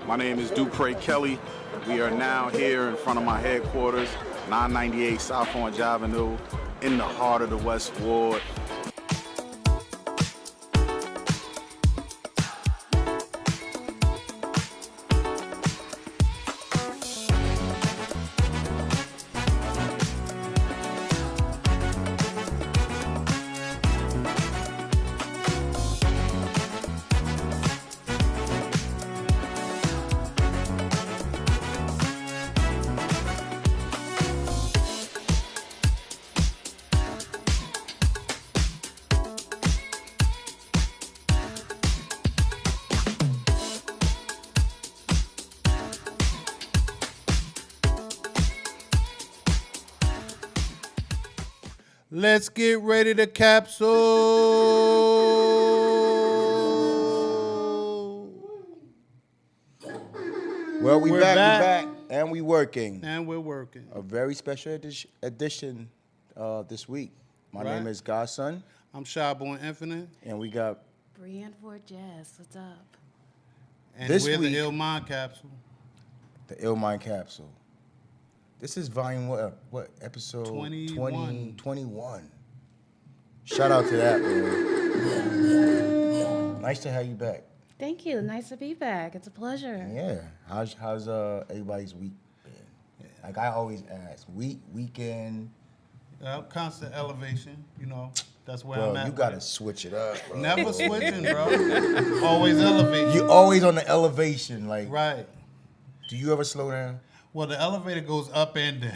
My name is Dupré Kelly. We are now here in front of my headquarters, 998 South Orange Avenue, in the heart of the West Ward. Let's get ready to capsule. Well, we're back, and we working. And we're working. A very special edition this week. My name is Godson. I'm Shy-Born Infinite. And we got Brienne for Jazz. What's up? And this we're week, the Ill Mind Capsule. The Ill Mind Capsule. This is volume what episode 21. Shout out to that, man. Nice to have you back. Thank you. Nice to be back. It's a pleasure. Yeah. How's everybody's week been? Like I always ask, weekend. Constant elevation, you know. That's where Bro, I'm at. you gotta switch it up, bro. Never switching, bro. Always elevating. You always on the elevation, like. Right. Do you ever slow down? Well, the elevator goes up and down.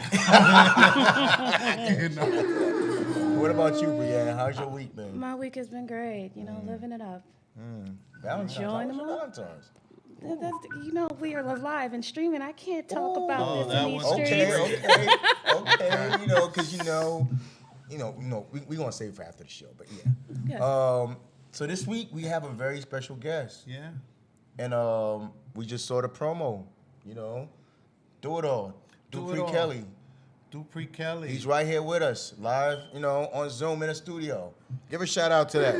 You know? What about you, Brianna? How's your week been? My week has been great. You know, living it up. Valentine's. Enjoying How was them your all? Valentine's? You know, we are live and streaming. I can't talk about this that in these was streets. Okay. You know, because we gonna save for after the show, but yeah. Yes. So this week we have a very special guest, Yeah. and we just saw the promo. You know, DoItAll, Dupré DoItAll. Kelly. Dupré Kelly. He's right here with us, live. You know, on Zoom in the studio. Give a shout out to that.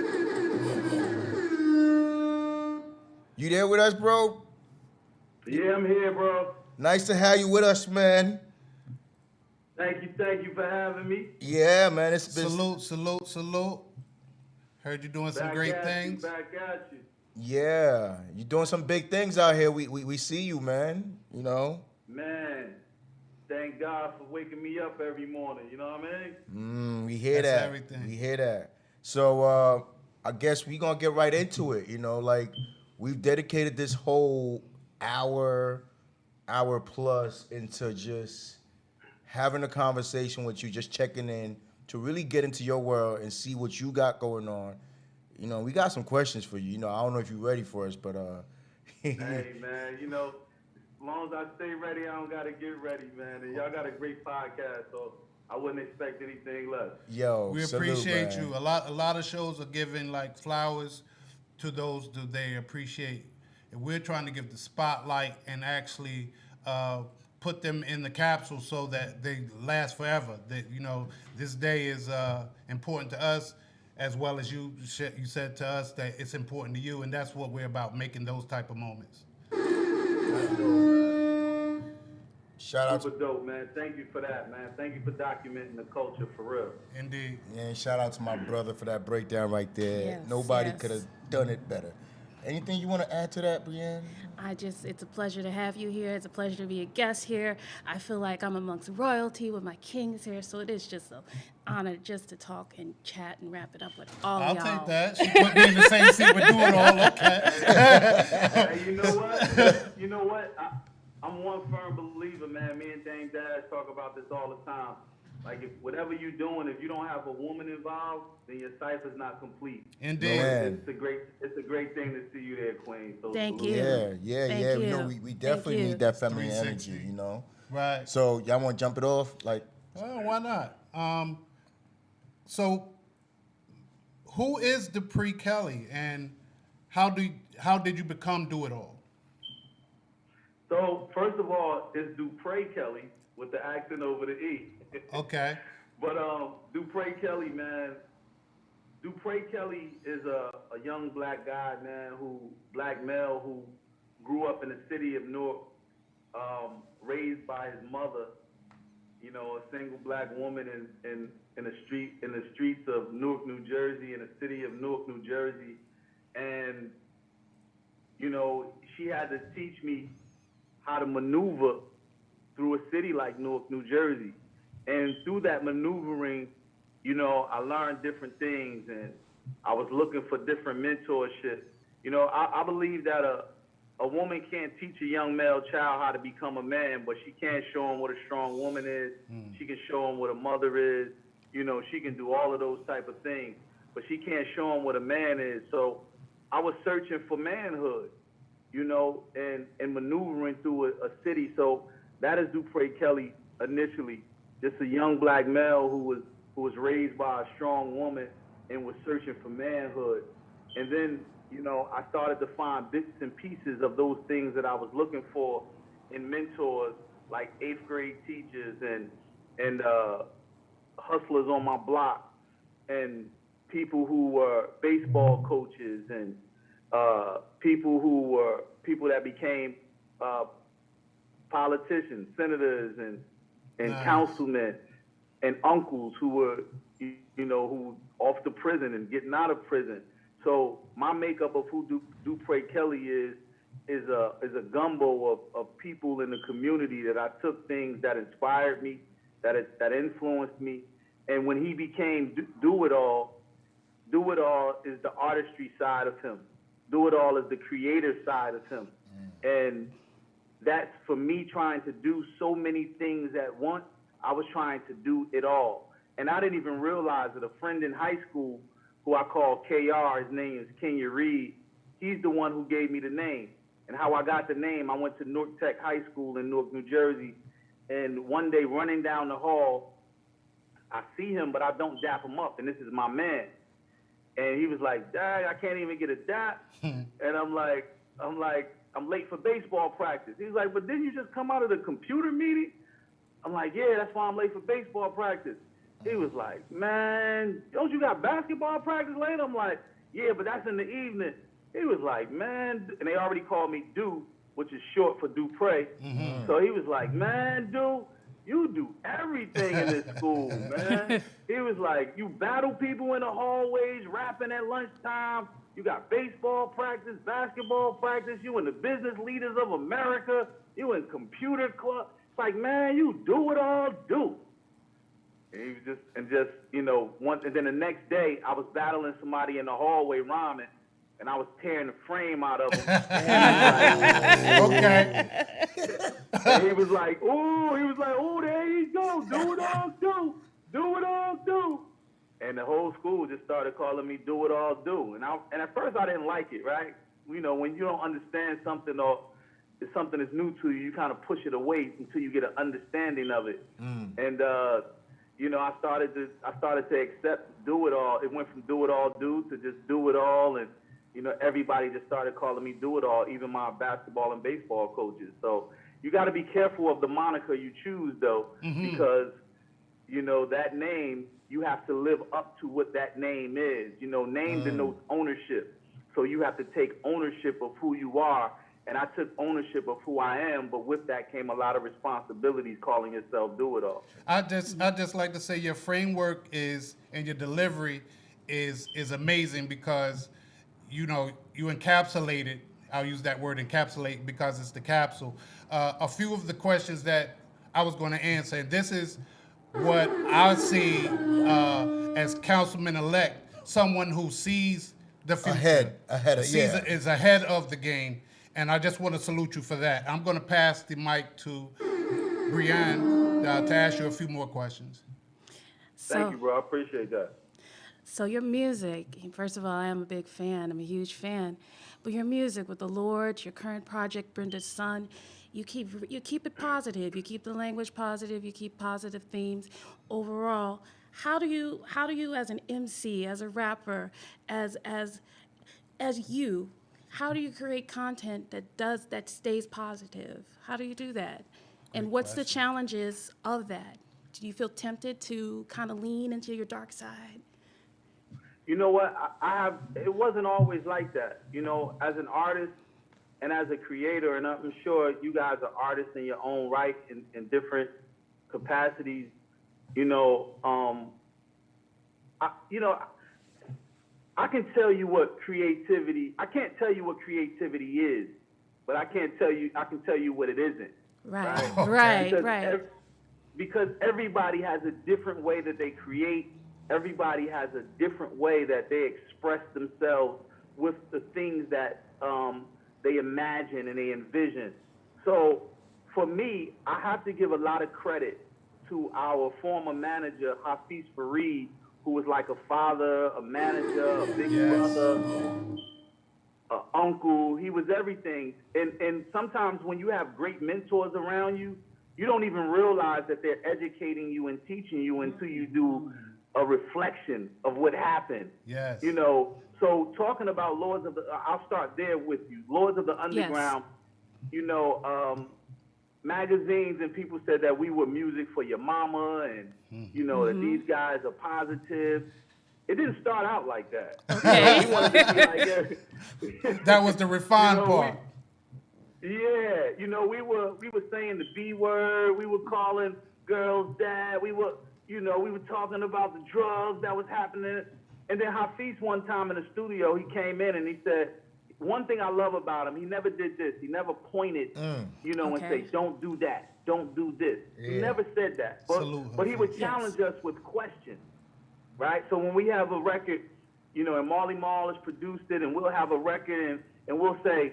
You there with us, bro? Yeah, I'm here, bro. Nice to have you with us, man. Thank you for having me. Yeah, man. It's been Salute. Heard you doing some Back great at things. You, back at you. Yeah, you're doing some big things out here. We see you, man. You know. Man, thank God for waking me up every morning. You know what I mean? We hear That's that. everything. We hear that. So I guess we gonna get right into it. You know, like we've dedicated this whole hour plus into just having a conversation with you, just checking in to really get into your world and see what you got going on. You know, we got some questions for you. You know, I don't know if you're ready for us, but Hey, man, you know, as long as I stay ready, I don't got to get ready, man. And y'all got a great podcast, so I wouldn't expect anything less. Yo, We salute, appreciate man. you. A lot of shows are giving like flowers to those that they appreciate. And we're trying to give the spotlight and actually put them in the capsule so that they last forever. That, you know, this day is important to us, as well as you said to us that it's important to you, and that's what we're about, making those type of moments. Shout out Super dope, man. Thank you for that, man. Thank you for documenting the culture for real. Indeed. and shout out to my brother for that breakdown right there. Yes, Nobody yes. could have done it better. Anything you want to add to that, Brienne? It's a pleasure to have you here. It's a pleasure to be a guest here. I feel like I'm amongst royalty with my kings here, so it is just an honor just to talk and chat and wrap it up with all I'll y'all. take that. She put me in the same seat with DoItAll. Okay. Hey, you know what? I'm one firm believer, man. Me and Dame Dash talk about this all the time. Like, if whatever you're doing, if you don't have a woman involved, then your cipher's not complete. Indeed. Man. It's a great thing to see you there, Queen. So Thank salute. you. Yeah. Thank You you. know, we definitely Thank you. need that feminine 360. energy, you know? Right. So, y'all want to jump it off? Like, Well, why not? So, who is Dupré Kelly, and how did you become DoItAll? So, first of all, it's Dupré Kelly with the accent over the E. Okay. But Dupré Kelly, man, Dupré Kelly is a young black guy, man, black male who grew up in the city of Newark, raised by his mother, you know, a single black woman in the streets of Newark, New Jersey, in the city of Newark, New Jersey, and you know, she had to teach me how to maneuver through a city like Newark, New Jersey, and through that maneuvering, you know, I learned different things, and I was looking for different mentorship. You know, I believe that a woman can't teach a young male child how to become a man, but she can show him what a strong woman is. She can show him what a mother is. You know, she can do all of those type of things, but she can't show him what a man is. So I was searching for manhood, you know, and maneuvering through a city. So that is Dupré Kelly initially, just a young black male who was raised by a strong woman and was searching for manhood. And then, you know, I started to find bits and pieces of those things that I was looking for in mentors, like 8th grade teachers and hustlers on my block, and people who were baseball coaches, and people that became politicians, senators, and Nice. councilmen, and uncles who were, you know, who off to prison and getting out of prison. So my makeup of who Dupré Kelly is a gumbo of people in the community that I took things that inspired me, that influenced me, and when he became DoItAll is the artistry side of him. DoItAll is the creator side of him, and that's for me trying to do so many things at once. I was trying to do it all, and I didn't even realize that a friend in high school, who I call KR, his name is Kenya Reed, he's the one who gave me the name. And how I got the name, I went to Newark Tech High School in Newark, New Jersey, and one day running down the hall, I see him, but I don't dap him up, and this is my man. And he was like, Dad, I can't even get a dap. And I'm like, I'm late for baseball practice. He's like, but didn't you just come out of the computer meeting? I'm like, yeah, that's why I'm late for baseball practice. He was like, man, don't you got basketball practice later? I'm like, yeah, but that's in the evening. He was like, man, and they already called me Du, which is short for Dupré. So he was like, man, Du, you do everything in this school, man. He was like, you battle people in the hallways, rapping at lunchtime. You got baseball practice, basketball practice. You in the Business Leaders of America. You in computer club. It's like, man, you do it all, Du. And he was just, you know, and then the next day I was battling somebody in the hallway rhyming, and I was tearing the frame out of him. Okay. And he was like, oh, there you go, do it all, do. And the whole school just started calling me Do It All Do. And at first I didn't like it, right? You know, when you don't understand something or if something is new to you, you kind of push it away until you get an understanding of it. And you know, I started to accept Do It All. It went from Do It All Do to just Do It All, and you know, everybody just started calling me Do It All, even my basketball and baseball coaches. So you got to be careful of the moniker you choose, though, because you know that name, you have to live up to what that name is. You know, name denotes ownership, so you have to take ownership of who you are. And I took ownership of who I am, but with that came a lot of responsibilities, calling yourself Do It All. I just like to say your framework is, and your delivery is amazing, because you know you encapsulated. I'll use that word, encapsulate, because it's the capsule. A few of the questions that I was going to answer, and this is what I see as councilman-elect, someone who sees the future, is ahead of the game. And I just want to salute you for that. I'm going to pass the mic to Brianne to ask you a few more questions. Thank you, bro. I appreciate that. So your music, first of all, I am a big fan. I'm a huge fan. But your music with the Lord, your current project, Brenda's Son, you keep it positive. You keep the language positive. You keep positive themes. Overall, how do you as an MC, as a rapper, as you, how do you create content that stays positive? How do you do that? And what's the challenges of that? Do you feel tempted to kind of lean into your dark side? You know what? It wasn't always like that. You know, as an artist, and as a creator, and I'm sure you guys are artists in your own right in different capacities, you know, I can tell you what creativity. I can't tell you what creativity is, but I can tell you what it isn't. Right, Okay. right, Because right. because everybody has a different way that they create. Everybody has a different way that they express themselves with the things that they imagine and they envision. So for me, I have to give a lot of credit to our former manager, Hafiz Fareed, who was like a father, a manager, a big brother, an uncle. He was everything. And sometimes when you have great mentors around you, you don't even realize that they're educating you and teaching you until you do a reflection of what happened. Yes. You know, so talking about Lords of the, I'll start there with you. Lords of the Underground, you know, magazines and people said that we were music for your mama and, you know, that these guys are positive. It didn't start out like that. Okay. We wanted to be like, That was the refined You know, part. yeah, you know, we were saying the B word, we were calling girls dad, we were talking about the drugs that was happening. And then Hafiz one time in the studio, he came in and he said, one thing I love about him, he never did this. He never pointed, you know, and say, don't do that, don't do this. He never said that. But he would challenge us with questions, right? So when we have a record, you know, and Marley Marl has produced it, and we'll have a record, and we'll say,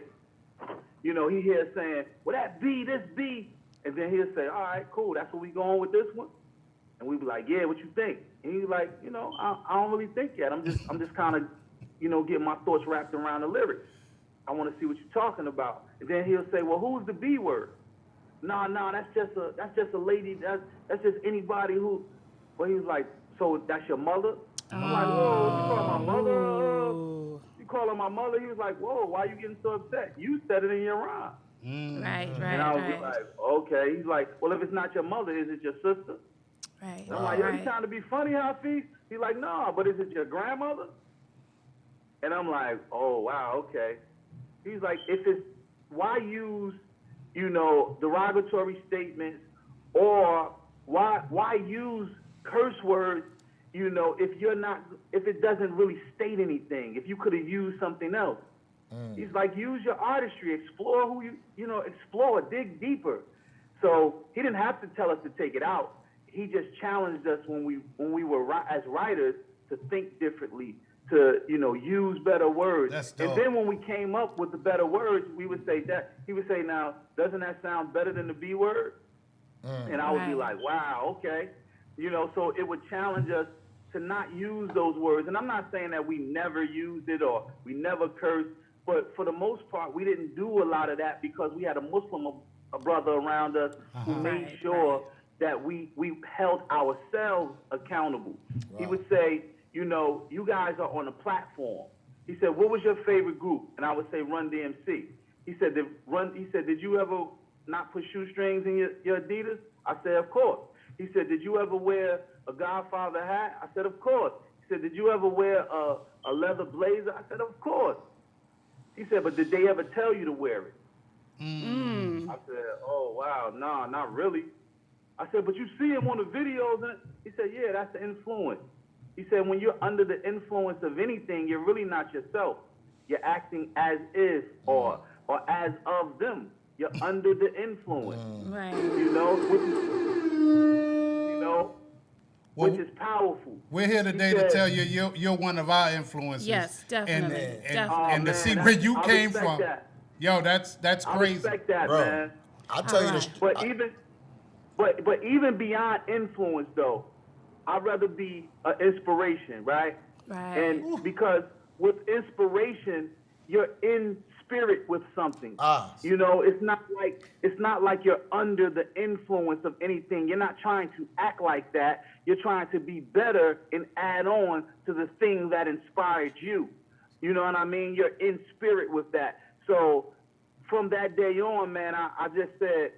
you know, he hears saying, well, that B, this B. And then he'll say, all right, cool, that's where we going with this one? And we'd be like, yeah, what you think? And he's like, you know, I don't really think yet. I'm just kind of, you know, getting my thoughts wrapped around the lyrics. I want to see what you're talking about. And then he'll say, well, who's the B word? No, that's just a lady. That's just anybody who. But he was like, so that's your mother? I'm like, whoa, you calling my mother? You calling my mother? He was like, whoa, why are you getting so upset? You said it in your rhyme. Right, And I was right, right. like, okay. He's like, well, if it's not your mother, is it your sister? Right, I'm like, yo, you right. trying to be funny, Hafiz? He's like, no, but is it your grandmother? And I'm like, oh, wow, okay. He's like, why use, you know, derogatory statements, or why use curse words, you know, if it doesn't really state anything, if you could have used something else. He's like, use your artistry, explore explore, dig deeper. So he didn't have to tell us to take it out. He just challenged us when we were as writers to think differently, to, you know, use better words. That's dope. And then when we came up with the better words, we would say that, he would say, now, doesn't that sound better than the B word? And I would be Right. like, wow, okay. You know, so it would challenge us to not use those words. And I'm not saying that we never used it or we never cursed, but for the most part, we didn't do a lot of that because we had a Muslim a brother around us who made Right, sure right. that we held ourselves accountable. He would say, you know, you guys are on a platform. He said, what was your favorite group? And I would say Run DMC. He said, did you ever not put shoestrings in your Adidas? I said, of course. He said, did you ever wear a Godfather hat? I said, of course. He said, did you ever wear a leather blazer? I said, of course. He said, but did they ever tell you to wear it? I said, oh, wow, no, not really. I said, but you see him on the videos. And he said, yeah, that's the influence. He said, when you're under the influence of anything, you're really not yourself. You're acting as if or as of them. You're under the influence. Right. You know, which is powerful. We're here today He to said- tell you you're one of our influences. Yes, definitely, And definitely. and to man, see that's- where you I came respect from. that. Yo, that's I crazy. respect that, Bro, man. I'll tell you this. But even beyond influence, though, I'd rather be an inspiration, right? Right. And because with inspiration, you're in spirit with something. You know, it's not like you're under the influence of anything. You're not trying to act like that. You're trying to be better and add on to the thing that inspired you. You know what I mean? You're in spirit with that. So from that day on, man, I just said,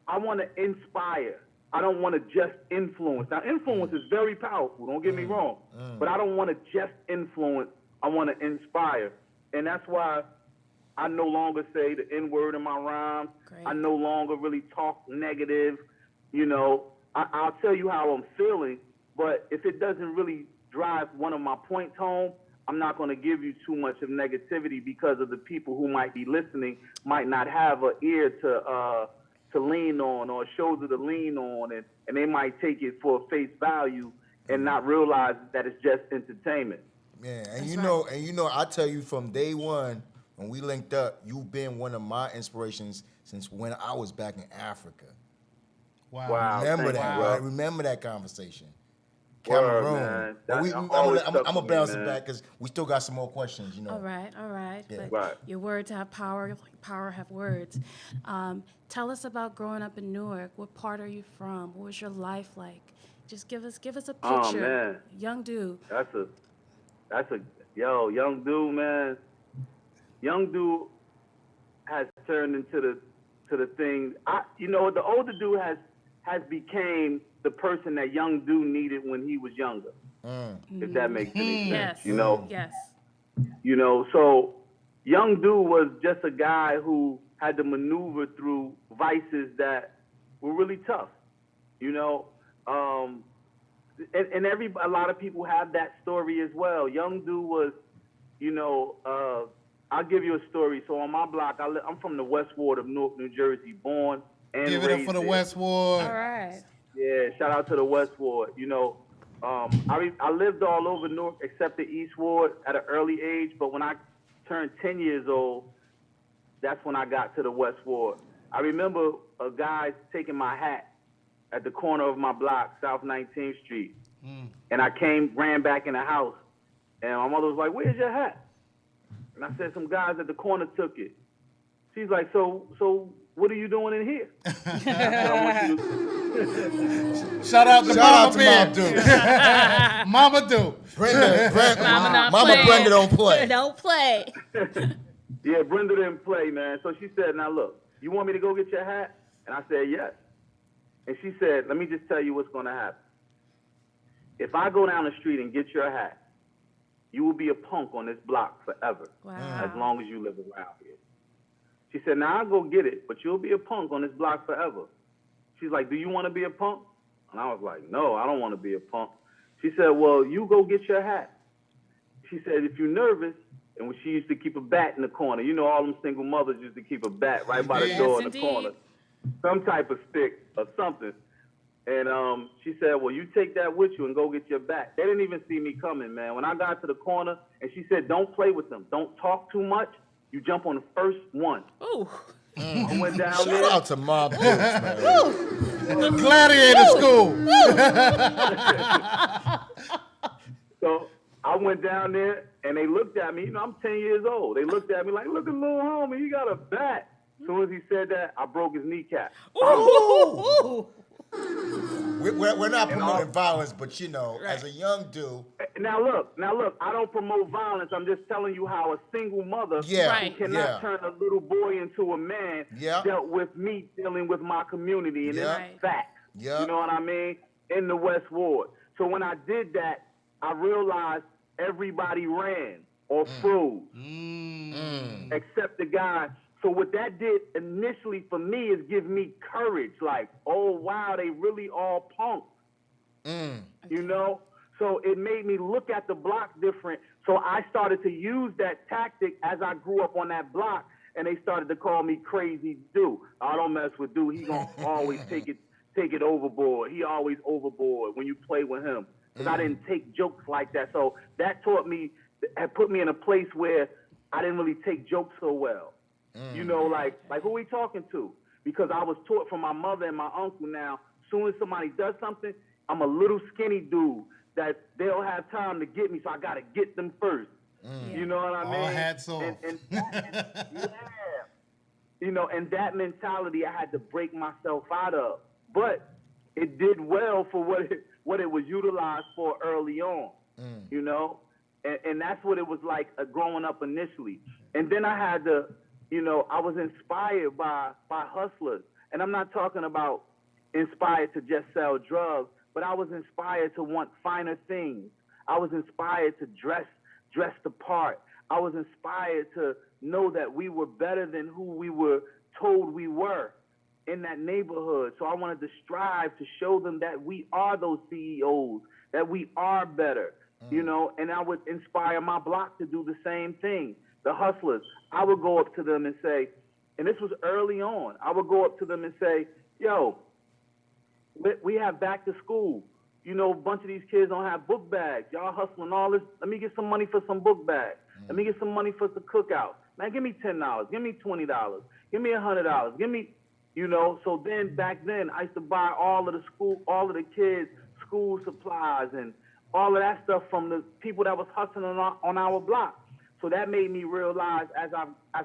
I want to inspire. I don't want to just influence. Now, influence is very powerful. Don't get me wrong. But I don't want to just influence. I want to inspire. And that's why I no longer say the N-word in my rhymes. Great. I no longer really talk negative. You know, I'll tell you how I'm feeling, but if it doesn't really drive one of my points home, I'm not going to give you too much of negativity, because of the people who might be listening might not have an ear to lean on, or a shoulder to lean on, and they might take it for face value and not realize that it's just entertainment. Yeah, and That's you know, I tell you from day one when we linked up, you've been one of my inspirations since when I was back in Africa. Wow. Remember thank that, you, bro. right? Remember that conversation. Word, Cameroon. man. But That we, always I'm stuck gonna with me, bounce it man. back because we still got some more questions, you know. All right. Yeah. But Right. your words have power. Power have words. Tell us about growing up in Newark. What part are you from? What was your life like? Just give us a picture. Oh, man. Young dude. That's a young dude, man. Young dude has turned into the thing. The older dude has became the person that young dude needed when he was younger. If that makes any sense, Yes. Yes. So young dude was just a guy who had to maneuver through vices that were really tough, and a lot of people have that story as well. Young dude was, I'll give you a story. So on my block, I'm from the West Ward of Newark, New Jersey, born and Give it up raised for the there. West Ward. All right. Yeah, shout out to the West Ward. I lived all over Newark except the East Ward at an early age, but when I turned 10 years old, that's when I got to the West Ward. I remember a guy taking my hat at the corner of my block, South 19th Street. And I ran back in the house, and my mother was like, "Where's your hat?" And I said, "Some guys at the corner took it." She's like, So what are you doing in here? I said, "I want you to..." Shout out to Shout Mama out to Bear. Mama do. Mama Brenda don't play. Don't play. Yeah, Brenda didn't play, man. So she said, "Now look, you want me to go get your hat?" And I said, "Yes." And she said, "Let me just tell you what's going to happen. If I go down the street and get your hat, you will be a punk on this block forever, Wow. as long as you live around here." She said, "Now I'll go get it, but you'll be a punk on this block forever." She's like, "Do you want to be a punk?" And I was like, "No, I don't want to be a punk." She said, "Well, you go get your hat." She said, "If you're nervous," and when she used to keep a bat in the corner. All them single mothers used to keep a bat right by the Yes, door in the indeed. corner. Some type of stick or something. And she said, "Well, you take that with you and go get your bat." They didn't even see me coming, man. When I got to the corner, and she said, "Don't play with them. Don't talk too much. You jump on the first one." Ooh. I went down Shout there. out to Mob Dukes, man. Gladiator School. So I went down there, and they looked at me. I'm 10 years old. They looked at me like, "Look at little homie, he got a bat." As soon as he said that, I broke his kneecap. Ooh. We're not promoting violence, but as a young dude, Now look, I don't promote violence. I'm just telling you how a single mother Right. who cannot turn a little boy into a man Yeah. dealt with me dealing with my community, and Yeah. it's facts. Yeah. You know what I mean? In the West Ward. So when I did that, I realized everybody ran or froze, except the guy. So what that did initially for me is give me courage. Like, oh, wow, they really all punks. So it made me look at the block different. So I started to use that tactic as I grew up on that block, and they started to call me Crazy Dude. I don't mess with Dude. He gonna always take it overboard. He always overboard when you play with him. Because I didn't take jokes like that. So that had put me in a place where I didn't really take jokes so well. Like who we talking to? Because I was taught from my mother and my uncle. Now, soon as somebody does something, I'm a little skinny dude that they'll have time to get me, so I gotta get them first. You know what I mean? All hats off. And and that mentality I had to break myself out of. But it did well for what it was utilized for early on. And that's what it was like growing up initially. And then I had to, I was inspired by hustlers. And I'm not talking about inspired to just sell drugs, but I was inspired to want finer things. I was inspired to dress the part. I was inspired to know that we were better than who we were told we were in that neighborhood. So I wanted to strive to show them that we are those CEOs, that we are better, you know, and I would inspire my block to do the same thing. The hustlers, I would go up to them and say, and this was early on, I would go up to them and say, yo, we have back to school. You know, a bunch of these kids don't have book bags. Y'all hustling all this. Let me get some money for some book bags. Let me get some money for some cookout. Man, give me $10. Give me $20. Give me $100. Give me, you know. So then back then, I used to buy all of the kids' school supplies and all of that stuff from the people that was hustling on our block. So that made me realize as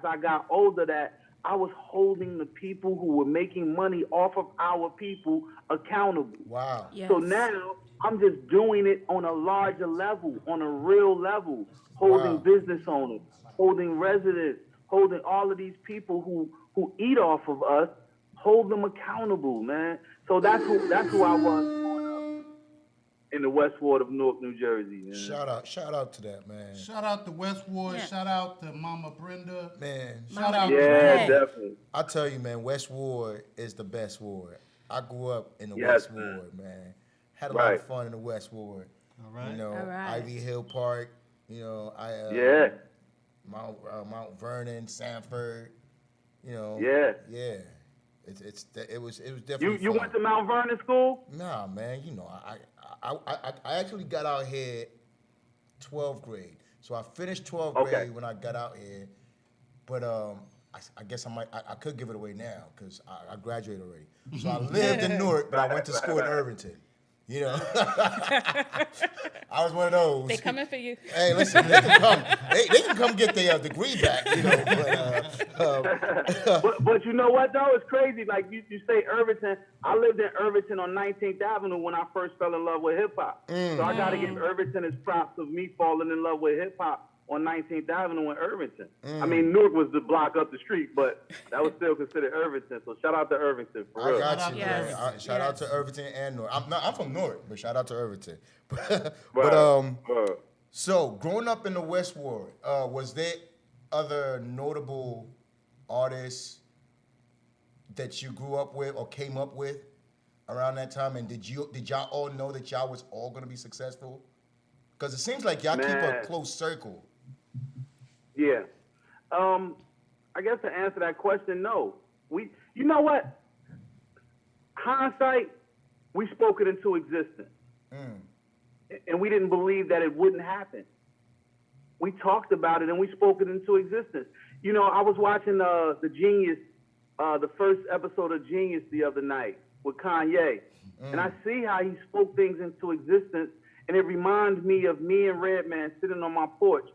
I got older that I was holding the people who were making money off of our people accountable. Wow. Yes. So now I'm just doing it on a larger level, on a real level, holding business owners, holding residents, holding all of these people who eat off of us, hold them accountable, man. So that's who I was in the West Ward of Newark, New Jersey. Man. Shout out to that, man. Shout out to Westwood. Yeah. Shout out to Mama Brenda. Man, Shout out Yeah, to definitely. I tell you, man, West Ward is the best ward. I grew up in the Yes, West man. Ward, man. Had a lot Right. of fun in the West Ward. All right. You know, All right. Ivy Hill Park. You know, Yeah. Mount Vernon, Sanford. You know. Yeah. Yeah. It was definitely. You fun. went to Mount Vernon School? Nah, man. You know, I actually got out here 12th grade. So I finished 12th Okay. grade when I got out here. But I guess I could give it away now because I graduated already. So I lived in Newark, but I went to school in Irvington. You know, I was one of those. They coming for you. Hey, listen, they can come. They can come get their degree back. You know, But you know what though? It's crazy. Like you say Irvington. I lived in Irvington on 19th Avenue when I first fell in love with hip hop. So I gotta give Irvington his props of me falling in love with hip hop on 19th Avenue in Irvington. I mean, Newark was the block up the street, but that was still considered Irvington. So shout out to Irvington for real. I got you, Yes. man. Shout out to Irvington and Newark. I'm from Newark, but shout out to Irvington. but Right. so growing up in the West Ward, was there other notable artists that you grew up with or came up with around that time? And did y'all all know that y'all was all gonna be successful? Because it seems like y'all keep a Man. close circle. Yeah. I guess to answer that question, no. You know what? Hindsight, we spoke it into existence. And we didn't believe that it wouldn't happen. We talked about it and we spoke it into existence. You know, I was watching the Genius, the first episode of Genius the other night with Kanye. And I see how he spoke things into existence. And it reminds me of me and Redman sitting on my porch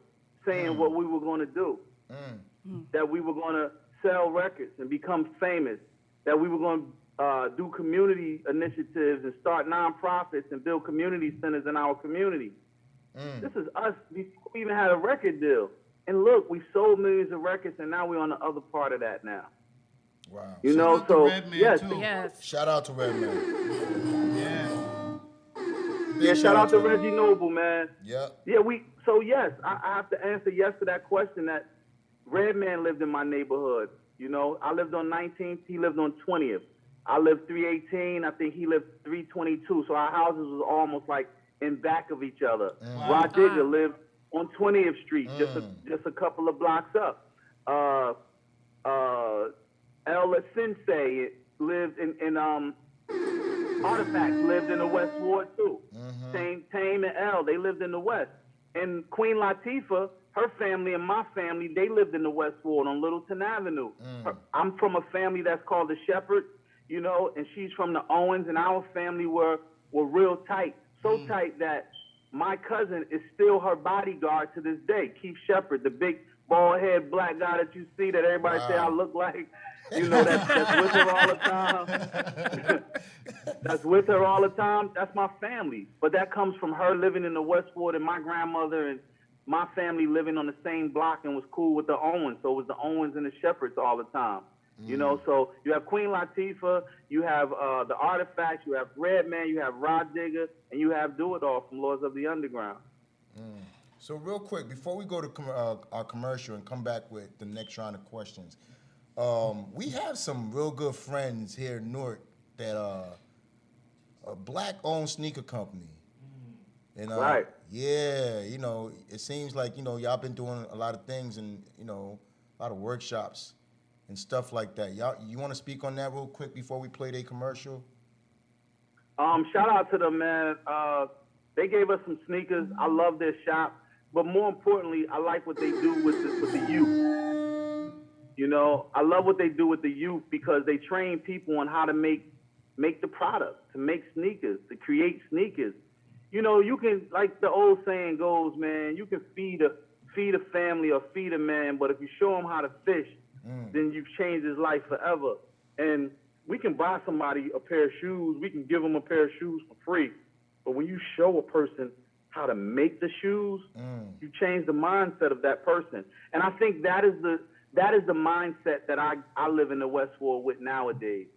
saying what we were going to do. That we were going to sell records and become famous. That we were going to do community initiatives and start nonprofits and build community centers in our community. This is us before we even had a record deal. And look, we sold millions of records and now we're on the other part of that now. Wow. You Shout know, out to so Redman, yes. too. Yes. Shout out to Redman. Yeah. Yeah, shout out to Reggie Noble, man. Yep. Yeah, yes, I have to answer yes to that question that Redman lived in my neighborhood. You know, I lived on 19th, he lived on 20th. I lived 318, I think he lived 322. So our houses was almost like in back of each other. Rod Digger lived on 20th Street, just a couple of blocks up. Ella Sensei lived in Artifacts lived in the West Ward too. Tame and L, they lived in the West. And Queen Latifah, her family and my family, they lived in the West Ward on Littleton Avenue. I'm from a family that's called the Shepherd, you know, and she's from the Owens, and our family were real tight. So tight that my cousin is still her bodyguard to this day. Keith Shepherd, the big bald head black guy that you see that everybody say I look like. You know, that's with her all the time. That's with her all the time. That's my family. But that comes from her living in the West Ward and my grandmother and my family living on the same block and was cool with the Owens. So it was the Owens and the Shepherds all the time. You know, so you have Queen Latifah, you have the Artifacts, you have Redman, you have Rod Digger, and you have DoItAll from Lords of the Underground. So real quick, before we go to our commercial and come back with the next round of questions, we have some real good friends here in Newark that a black-owned sneaker company. And Right. yeah, you know, it seems like, you know, y'all been doing a lot of things and, you know, a lot of workshops and stuff like that. Y'all, you want to speak on that real quick before we play the commercial? Shout out to them, man. They gave us some sneakers. I love their shop, but more importantly, I like what they do with the youth. You know, I love what they do with the youth because they train people on how to make the product, to make sneakers, to create sneakers. You know, you can, like the old saying goes, man, you can feed a family or feed a man, but if you show him how to fish, then you've changed his life forever. And we can buy somebody a pair of shoes, we can give them a pair of shoes for free, but when you show a person how to make the shoes, you change the mindset of that person. And I think that is the mindset that I live in the West Ward with nowadays.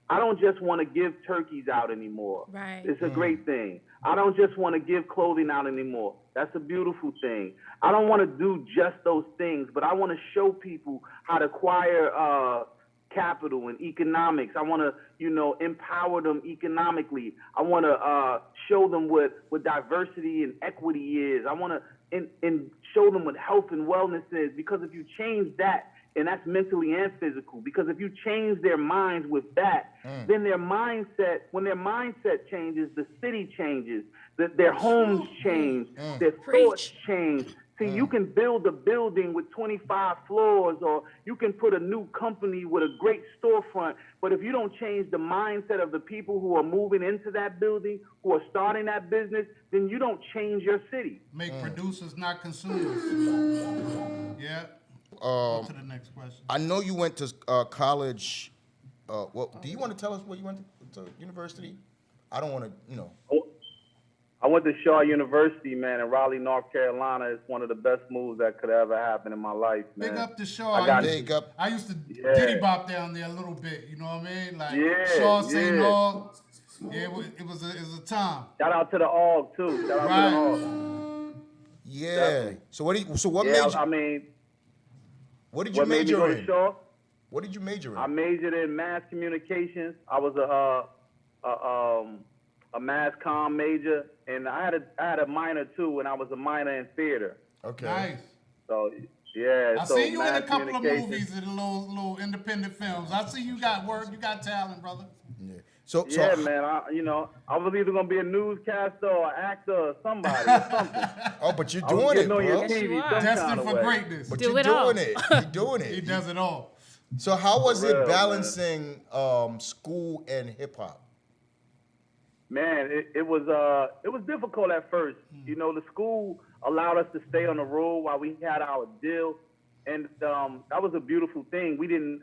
I don't just want to give turkeys out anymore. Right. It's a great thing. I don't just want to give clothing out anymore. That's a beautiful thing. I don't want to do just those things, but I want to show people how to acquire capital and economics. I want to, you know, empower them economically. I want to show them what diversity and equity is. I want to and show them what health and wellness is, because if you change that, and that's mentally and physical, because if you change their minds with that, then their mindset, when their mindset changes, the city changes, their homes change, their thoughts change. See, you can build a building with 25 floors, or you can put a new company with a great storefront, but if you don't change the mindset of the people who are moving into that building, who are starting that business, then you don't change your city. Make producers, not consumers. Yeah. Go to the next question. I know you went to college. Well, do you want to tell us where you went to university? I don't want to, you know. I went to Shaw University, man, in Raleigh, North Carolina. It's one of the best moves that could ever happen in my life, man. Big up to Shaw. I used to diddy bop down there a little bit. You know what I mean? Like Shaw, St. Aug. Yeah, it was a time. Shout out to the Aug too. Shout out to the Aug. Yeah. Definitely. So what What did you made me major go in? to Shaw? What did you major in? I majored in mass communications. I was a mass comm major, and I had a minor too, and I was a minor in theater. Okay. Nice. So yeah. I see you in a couple of movies and little independent films. I see you got work, you got talent, brother. Yeah. Yeah, man. I was either gonna be a newscaster or an actor or somebody or something. Oh, but you're doing it, bro. Destined for greatness. But you're doing it. You're doing it. He does it all. So how was it real, balancing school and hip hop? Man, it was difficult at first. You know, the school allowed us to stay on the road while we had our deal, and that was a beautiful thing.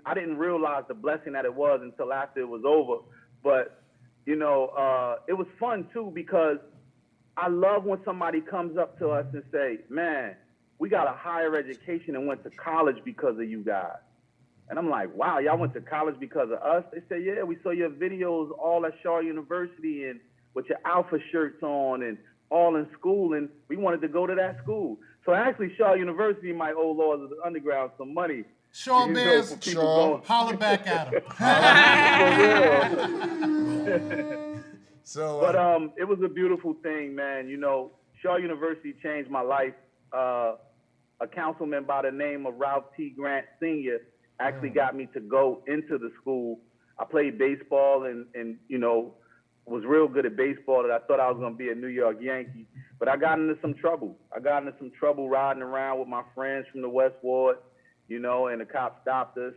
I didn't realize the blessing that it was until after it was over. But you know, it was fun too, because I love when somebody comes up to us and say, "Man, we got a higher education and went to college because of you guys." And I'm like, wow, y'all went to college because of us? They say, yeah, we saw your videos all at Shaw University and with your Alpha shirts on and all in school, and we wanted to go to that school. So actually, Shaw University might owe Laws of the Underground some money. Shaw Bears, holler back at him. So, but it was a beautiful thing, man. You know, Shaw University changed my life. A councilman by the name of Ralph T. Grant Sr. actually got me to go into the school. I played baseball and you know, was real good at baseball, that I thought I was going to be a New York Yankee. But I got into some trouble. Riding around with my friends from the West Ward, you know, and the cops stopped us,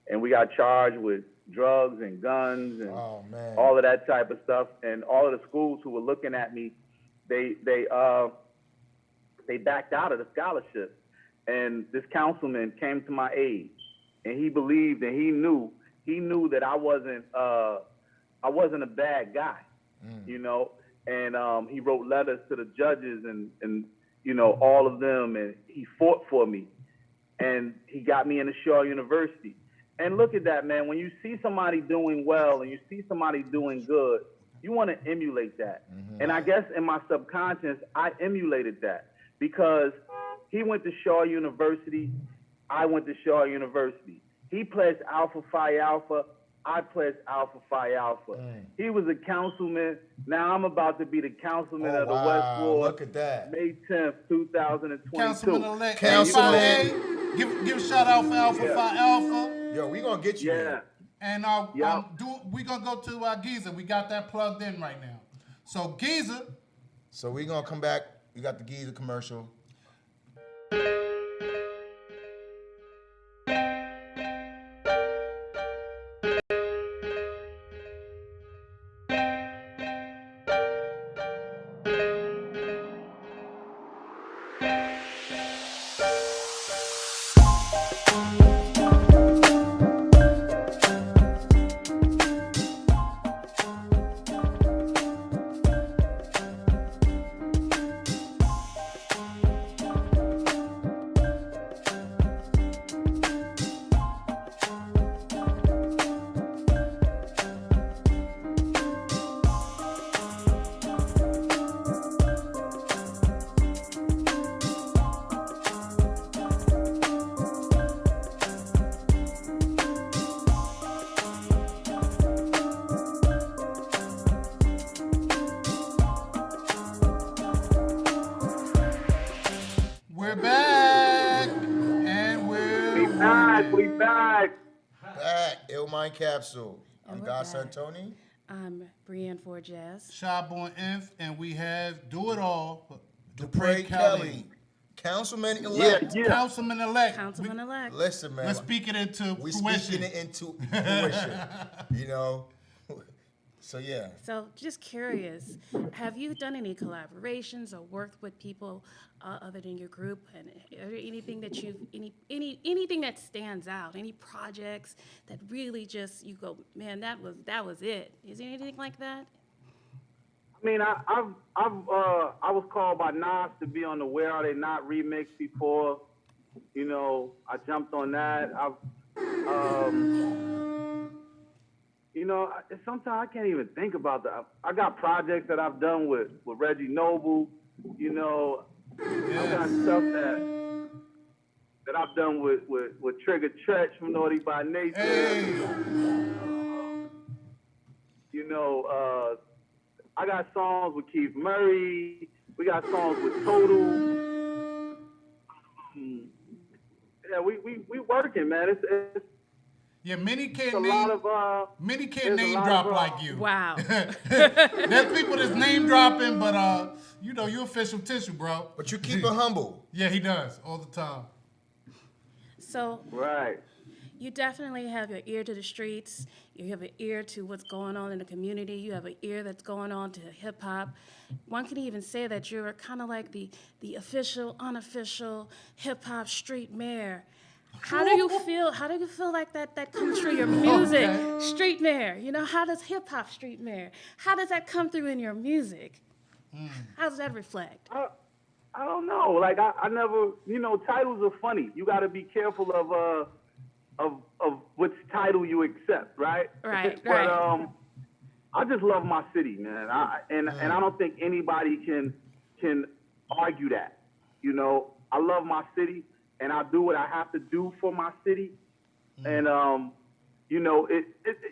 and we got charged with drugs and guns and all of that type of stuff. And all of the schools who were looking at me, they backed out of the scholarship. And this councilman came to my aid, and he believed and he knew that I wasn't a bad guy, you know. And he wrote letters to the judges and you know, all of them, and he fought for me, and he got me into Shaw University. And look at that, man. When you see somebody doing well and you see somebody doing good, you want to emulate that. And I guess in my subconscious, I emulated that, because he went to Shaw University, I went to Shaw University. He pledged Alpha Phi Alpha, I pledged Alpha Phi Alpha. He was a councilman. Now I'm about to be the councilman of the West Ward. Look at that. May 10th, 2022. Councilman-elect. Councilman. Give a shout out for Alpha Phi Alpha. Yo, we gonna get you there. And we gonna go to Giza. We got that plugged in right now. So Giza. So we gonna come back. We got the Giza commercial. We're back, and We back. Back, Ill Mind Capsule. I'm And we're Godson back. Tony. I'm Brienne for Jazz. Shyborn Inf, and we have DoItAll, Dupré Kelly. Councilman elect. Yeah. Councilman-elect. Councilman-elect. Listen, man. Let's speak it into We fruition. speaking it into fruition. You know? So yeah. So, just curious, have you done any collaborations or worked with people other than your group? And are there anything that anything that stands out? Any projects that really just you go, man, that was it? Is there anything like that? I mean, I was called by Nas to be on the Where Are They Not remix before. You know, I jumped on that. You know, sometimes I can't even think about that. I got projects that I've done with Reggie Noble. You know, I got stuff that I've done with Trigger Church from Naughty by Nature. Hey. You know, I got songs with Keith Murray. We got songs with Total. Yeah, we working, man. It's Yeah, many can't a lot of many there's can't a name lot drop of, like you. Wow. There's people that's name dropping, but you know, you official tissue, bro. But you keep it humble. Yeah, he does all the time. So, right. you definitely have your ear to the streets. You have an ear to what's going on in the community. You have an ear that's going on to hip hop. One can even say that you're kind of like the official, unofficial hip hop street mayor. How do you feel? How do you feel like that comes through your music, street mayor? You know, how does hip hop street mayor? How does that come through in your music? How does that reflect? I don't know. Like I never, you know, titles are funny. You got to be careful of which title you accept, right? Right, But right. I just love my city, man. And I don't think anybody can argue that. You know, I love my city, and I do what I have to do for my city. And you know,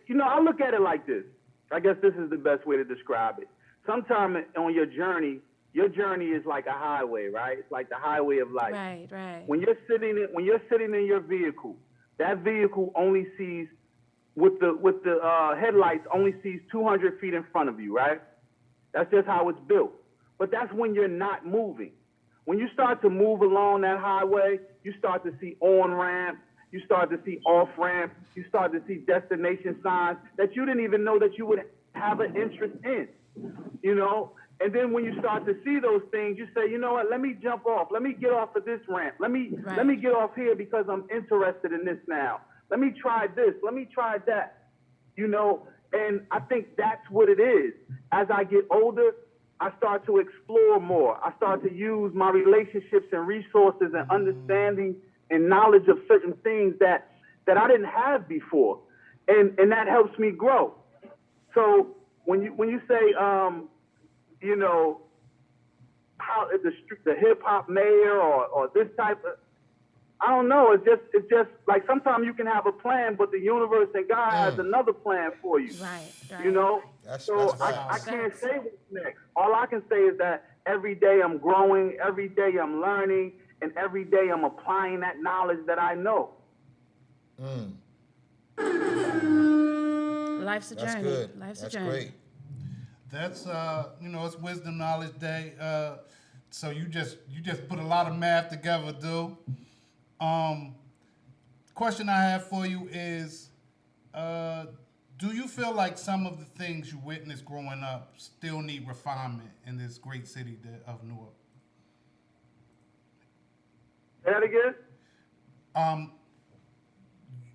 you know, I look at it like this. I guess this is the best way to describe it. Sometimes on your journey is like a highway, right? It's like the highway of life. Right, right. When you're sitting in your vehicle, that vehicle only sees with the headlights only sees 200 feet in front of you, right? That's just how it's built. But that's when you're not moving. When you start to move along that highway, you start to see on-ramps, you start to see off-ramps, you start to see destination signs that you didn't even know that you would have an interest in, you know? And then when you start to see those things, you say, you know what, let me jump off. Let me get off of this ramp. Let me get off here because I'm interested in this now. Let me try this. Let me try that, you know? And I think that's what it is. As I get older, I start to explore more. I start to use my relationships and resources and understanding and knowledge of certain things that I didn't have before. And that helps me grow. So when you say, you know, the hip hop mayor or this type of. I don't know. It's just like sometimes you can have a plan, but the universe and God has another plan for you. Right. You know. That's So I can't say what's next. All I can say is that every day I'm growing, every day I'm learning, and every day I'm applying that knowledge that I know. Life's a That's journey. good. Life's That's a journey. great. That's it's Wisdom Knowledge Day. So you just put a lot of math together, dude. Question I have for you is, do you feel like some of the things you witnessed growing up still need refinement in this great city of Newark? Say that again?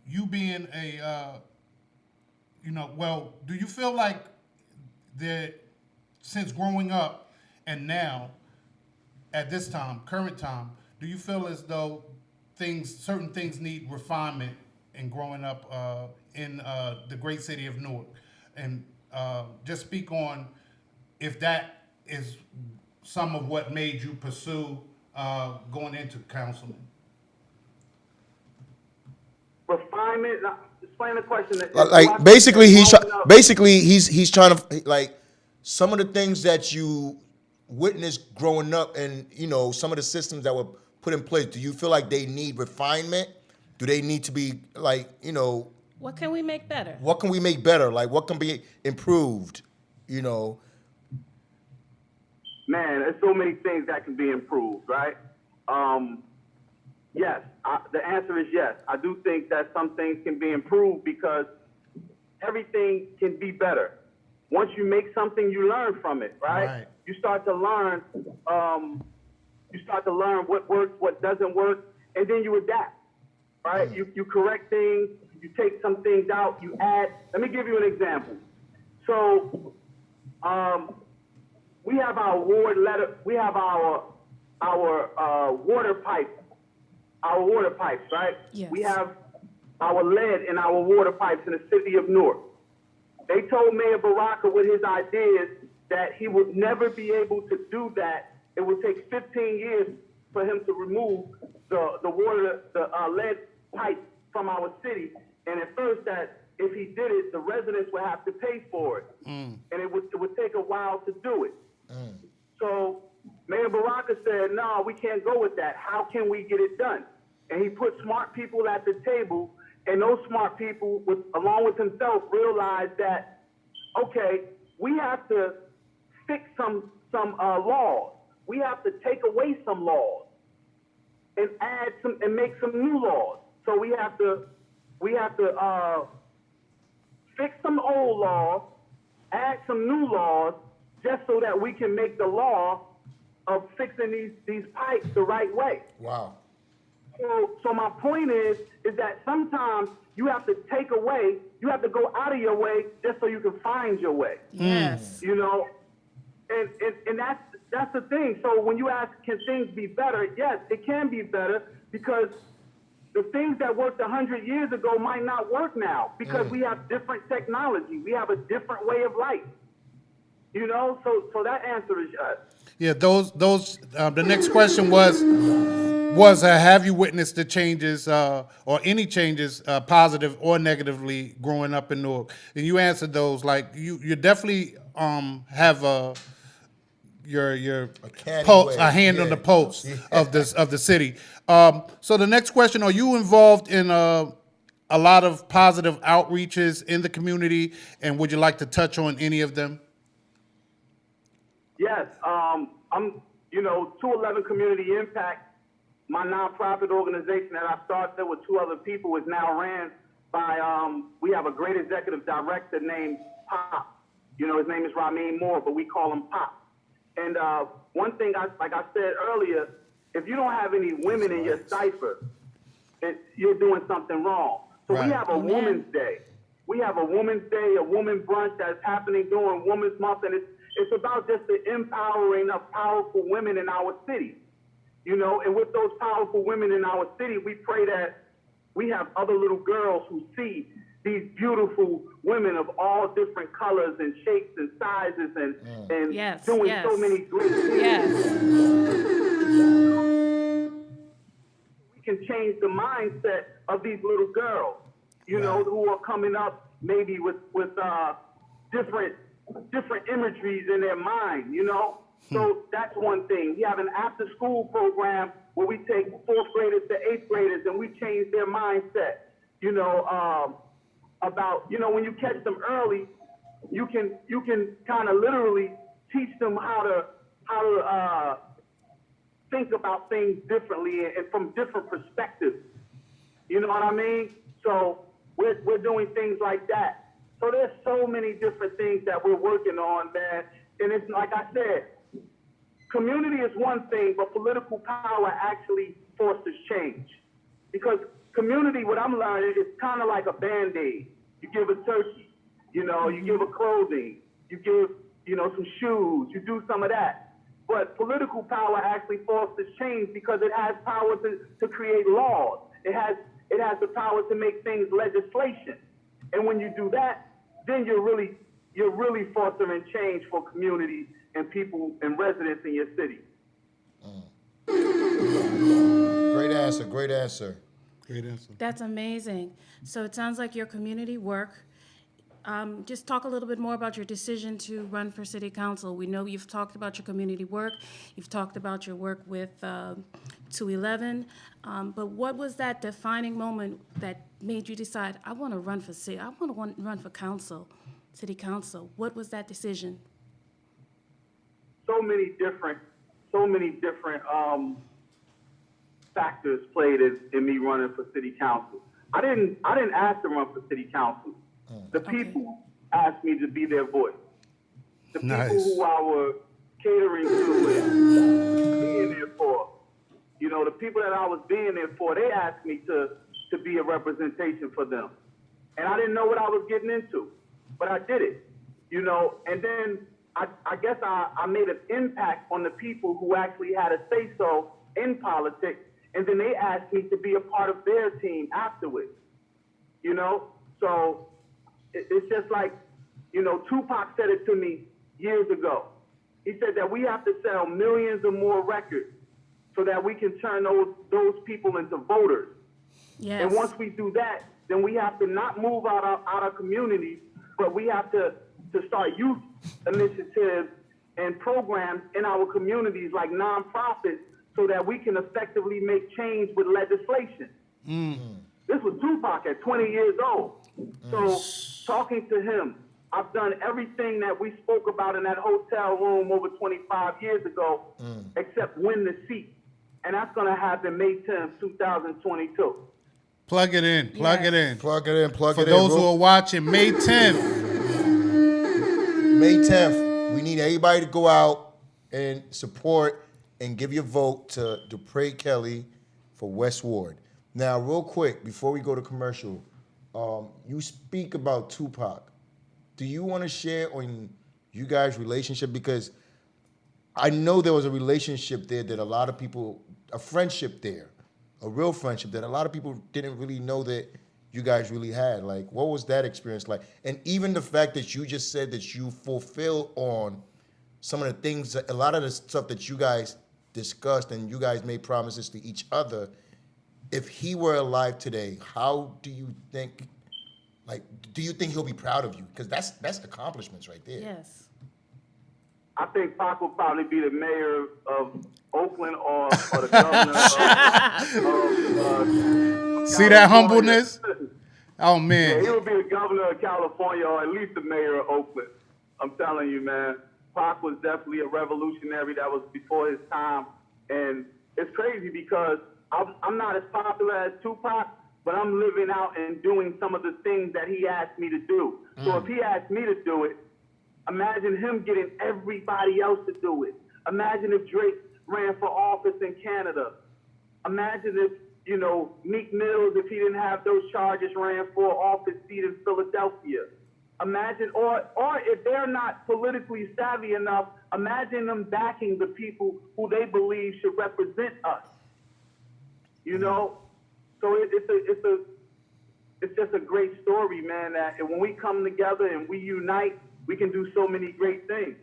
You being a, do you feel like that since growing up and now, at this time, current time, do you feel as though certain things need refinement in growing up in the great city of Newark? And just speak on if that is some of what made you pursue going into councilman. Refinement. Explain the question. Like basically he's trying to, like, some of the things that you witnessed growing up and some of the systems that were put in place, do you feel like they need refinement? Do they need to be like, What can we make better? what can we make better? Like, what can be improved? Man, there's so many things that can be improved, right? Yes, the answer is yes. I do think that some things can be improved because everything can be better. Once you make something, you learn from it, right? You start to learn. You start to learn what works, what doesn't work, and then you adapt, right? You correct things. You take some things out. You add. Let me give you an example. So, we have our ward letter. We have our water pipe. Our water pipes, right? Yes. We have our lead in our water pipes in the city of Newark. They told Mayor Baraka with his ideas that he would never be able to do that. It would take 15 years for him to remove the lead pipe from our city. And at first, that if he did it, the residents would have to pay for it, and it would take a while to do it. So Mayor Baraka said, "No, we can't go with that. How can we get it done?" And he put smart people at the table, and those smart people, along with himself, realized that, okay, we have to fix some laws. We have to take away some laws and add some and make some new laws. So we have to fix some old laws, add some new laws, just so that we can make the law of fixing these pipes the right way. Wow. So my point is that sometimes you have to take away, you have to go out of your way just so you can find your way. Yes. And that's the thing. So when you ask, can things be better? Yes, it can be better because the things that worked 100 years ago might not work now because we have different technology. We have a different way of life. So that answer is yes. Yeah, the next question was have you witnessed the changes or any changes, positive or negatively, growing up in Newark? And you answered those. Like you definitely have your pulse, a hand on the pulse of the city. So the next question: are you involved in a lot of positive outreaches in the community, and would you like to touch on any of them? Yes, I'm 211 Community Impact, my nonprofit organization that I started with two other people, is now ran by, we have a great executive director named Pop. His name is Ramin Moore, but we call him Pop. And one thing, like I said earlier, if you don't have any women in your cipher, you're doing something wrong. So we have a Women's Day. We have a Women's Day, a woman brunch that's happening during Women's Month, and it's about just the empowering of powerful women in our city. And with those powerful women in our city, we pray that we have other little girls who see these beautiful women of all different colors and shapes and sizes and Yes, doing yes. so many great things. Yes. We can change the mindset of these little girls, you know, who are coming up maybe with different imageries in their mind, you know. So that's one thing. We have an after-school program where we take 4th graders to 8th graders and we change their mindset, you know, about, you know, when you catch them early, you can kind of literally teach them how to think about things differently and from different perspectives. You know what I mean? So we're doing things like that. So there's so many different things that we're working on, man. And it's like I said, community is one thing, but political power actually forces change. Because community, what I'm learning, is kind of like a Band-Aid. You give a turkey, you know, you give a clothing, you give, you know, some shoes, you do some of that. But political power actually forces change because it has power to create laws. It has the power to make things legislation. And when you do that, then you're really fostering change for communities and people and residents in your city. Great answer. Great answer. Great answer. That's amazing. So it sounds like your community work. Just talk a little bit more about your decision to run for city council. We know you've talked about your community work. You've talked about your work with 211. But what was that defining moment that made you decide, I want to run for city, I want to run for council, city council? What was that decision? So many different factors played in me running for city council. I didn't ask to run for city council. The people asked me to be their voice. The people who I were catering to and being there for, you know, the people that I was being there for, they asked me to be a representation for them. And I didn't know what I was getting into, but I did it, you know, and then I guess I made an impact on the people who actually had a say-so in politics, and then they asked me to be a part of their team afterwards, you know? So it's just like, you know, Tupac said it to me years ago. He said that we have to sell millions or more records so that we can turn those people into voters. Yes. And once we do that, then we have to not move out of communities, but we have to start youth initiatives and programs in our communities like nonprofits so that we can effectively make change with legislation. This was Tupac at 20 years old. So talking to him, I've done everything that we spoke about in that hotel room over 25 years ago, except win the seat. And that's going to happen May 10th, 2022. Plug it in. Plug it in. Plug it in. Plug For it in. those who are watching, May 10th. May 10th, we need everybody to go out and support and give your vote to Dupré Kelly for West Ward. Now, real quick, before we go to commercial, you speak about Tupac. Do you want to share on you guys' relationship? Because I know there was a relationship there that a lot of people, a friendship there, a real friendship that a lot of people didn't really know that you guys really had. Like, what was that experience like? And even the fact that you just said that you fulfill on some of the things, a lot of the stuff that you guys discussed and you guys made promises to each other. If he were alive today, how do you think, like, do you think he'll be proud of you? Because that's accomplishments right there. Yes. I think Pac will probably be the mayor of Oakland or the governor of See that humbleness? Oh, Yeah, man. he would be the governor of California or at least the mayor of Oakland. I'm telling you, man. Pac was definitely a revolutionary that was before his time. And it's crazy because I'm not as popular as Tupac, but I'm living out and doing some of the things that he asked me to do. So if he asked me to do it, imagine him getting everybody else to do it. Imagine if Drake ran for office in Canada. Imagine if, you know, Meek Mills, if he didn't have those charges, ran for an office seat in Philadelphia. Imagine, or if they're not politically savvy enough, imagine them backing the people who they believe should represent us. You know, so it's just a great story, man, that when we come together and we unite, we can do so many great things.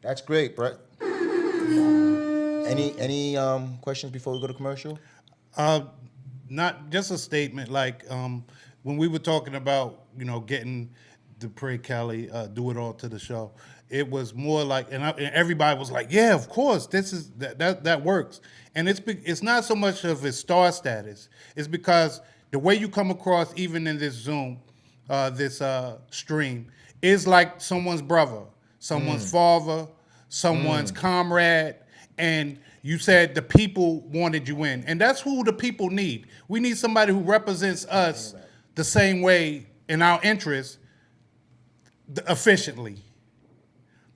That's great, Brett. Any questions before we go to commercial? Not just a statement. Like when we were talking about getting Dupré Kelly, Do It All to the show, it was more like, and everybody was like, yeah, of course, this is that works. And it's not so much of his star status. It's because the way you come across, even in this Zoom, this stream, is like someone's brother, someone's father, someone's comrade, and you said the people wanted you in. And that's who the people need. We need somebody who represents us the same way in our interests efficiently.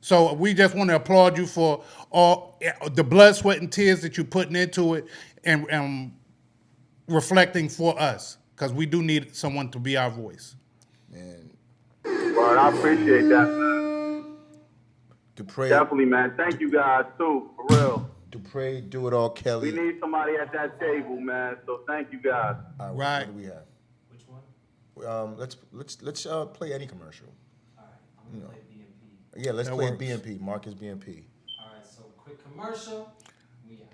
So we just want to applaud you for all the blood, sweat, and tears that you're putting into it and reflecting for us, because we do need someone to be our voice. Man, Well, I appreciate that, man. Dupré, Definitely, man. Thank you guys, too, for real. Dupré, Do It All, We Kelly. need somebody at that table, man, so thank you guys. All Right. What do we have? Which one? Let's play any commercial. All right, I'm gonna play BMP. Yeah, let's That play works. BMP. Marcus BMP. All right, so quick commercial. We out.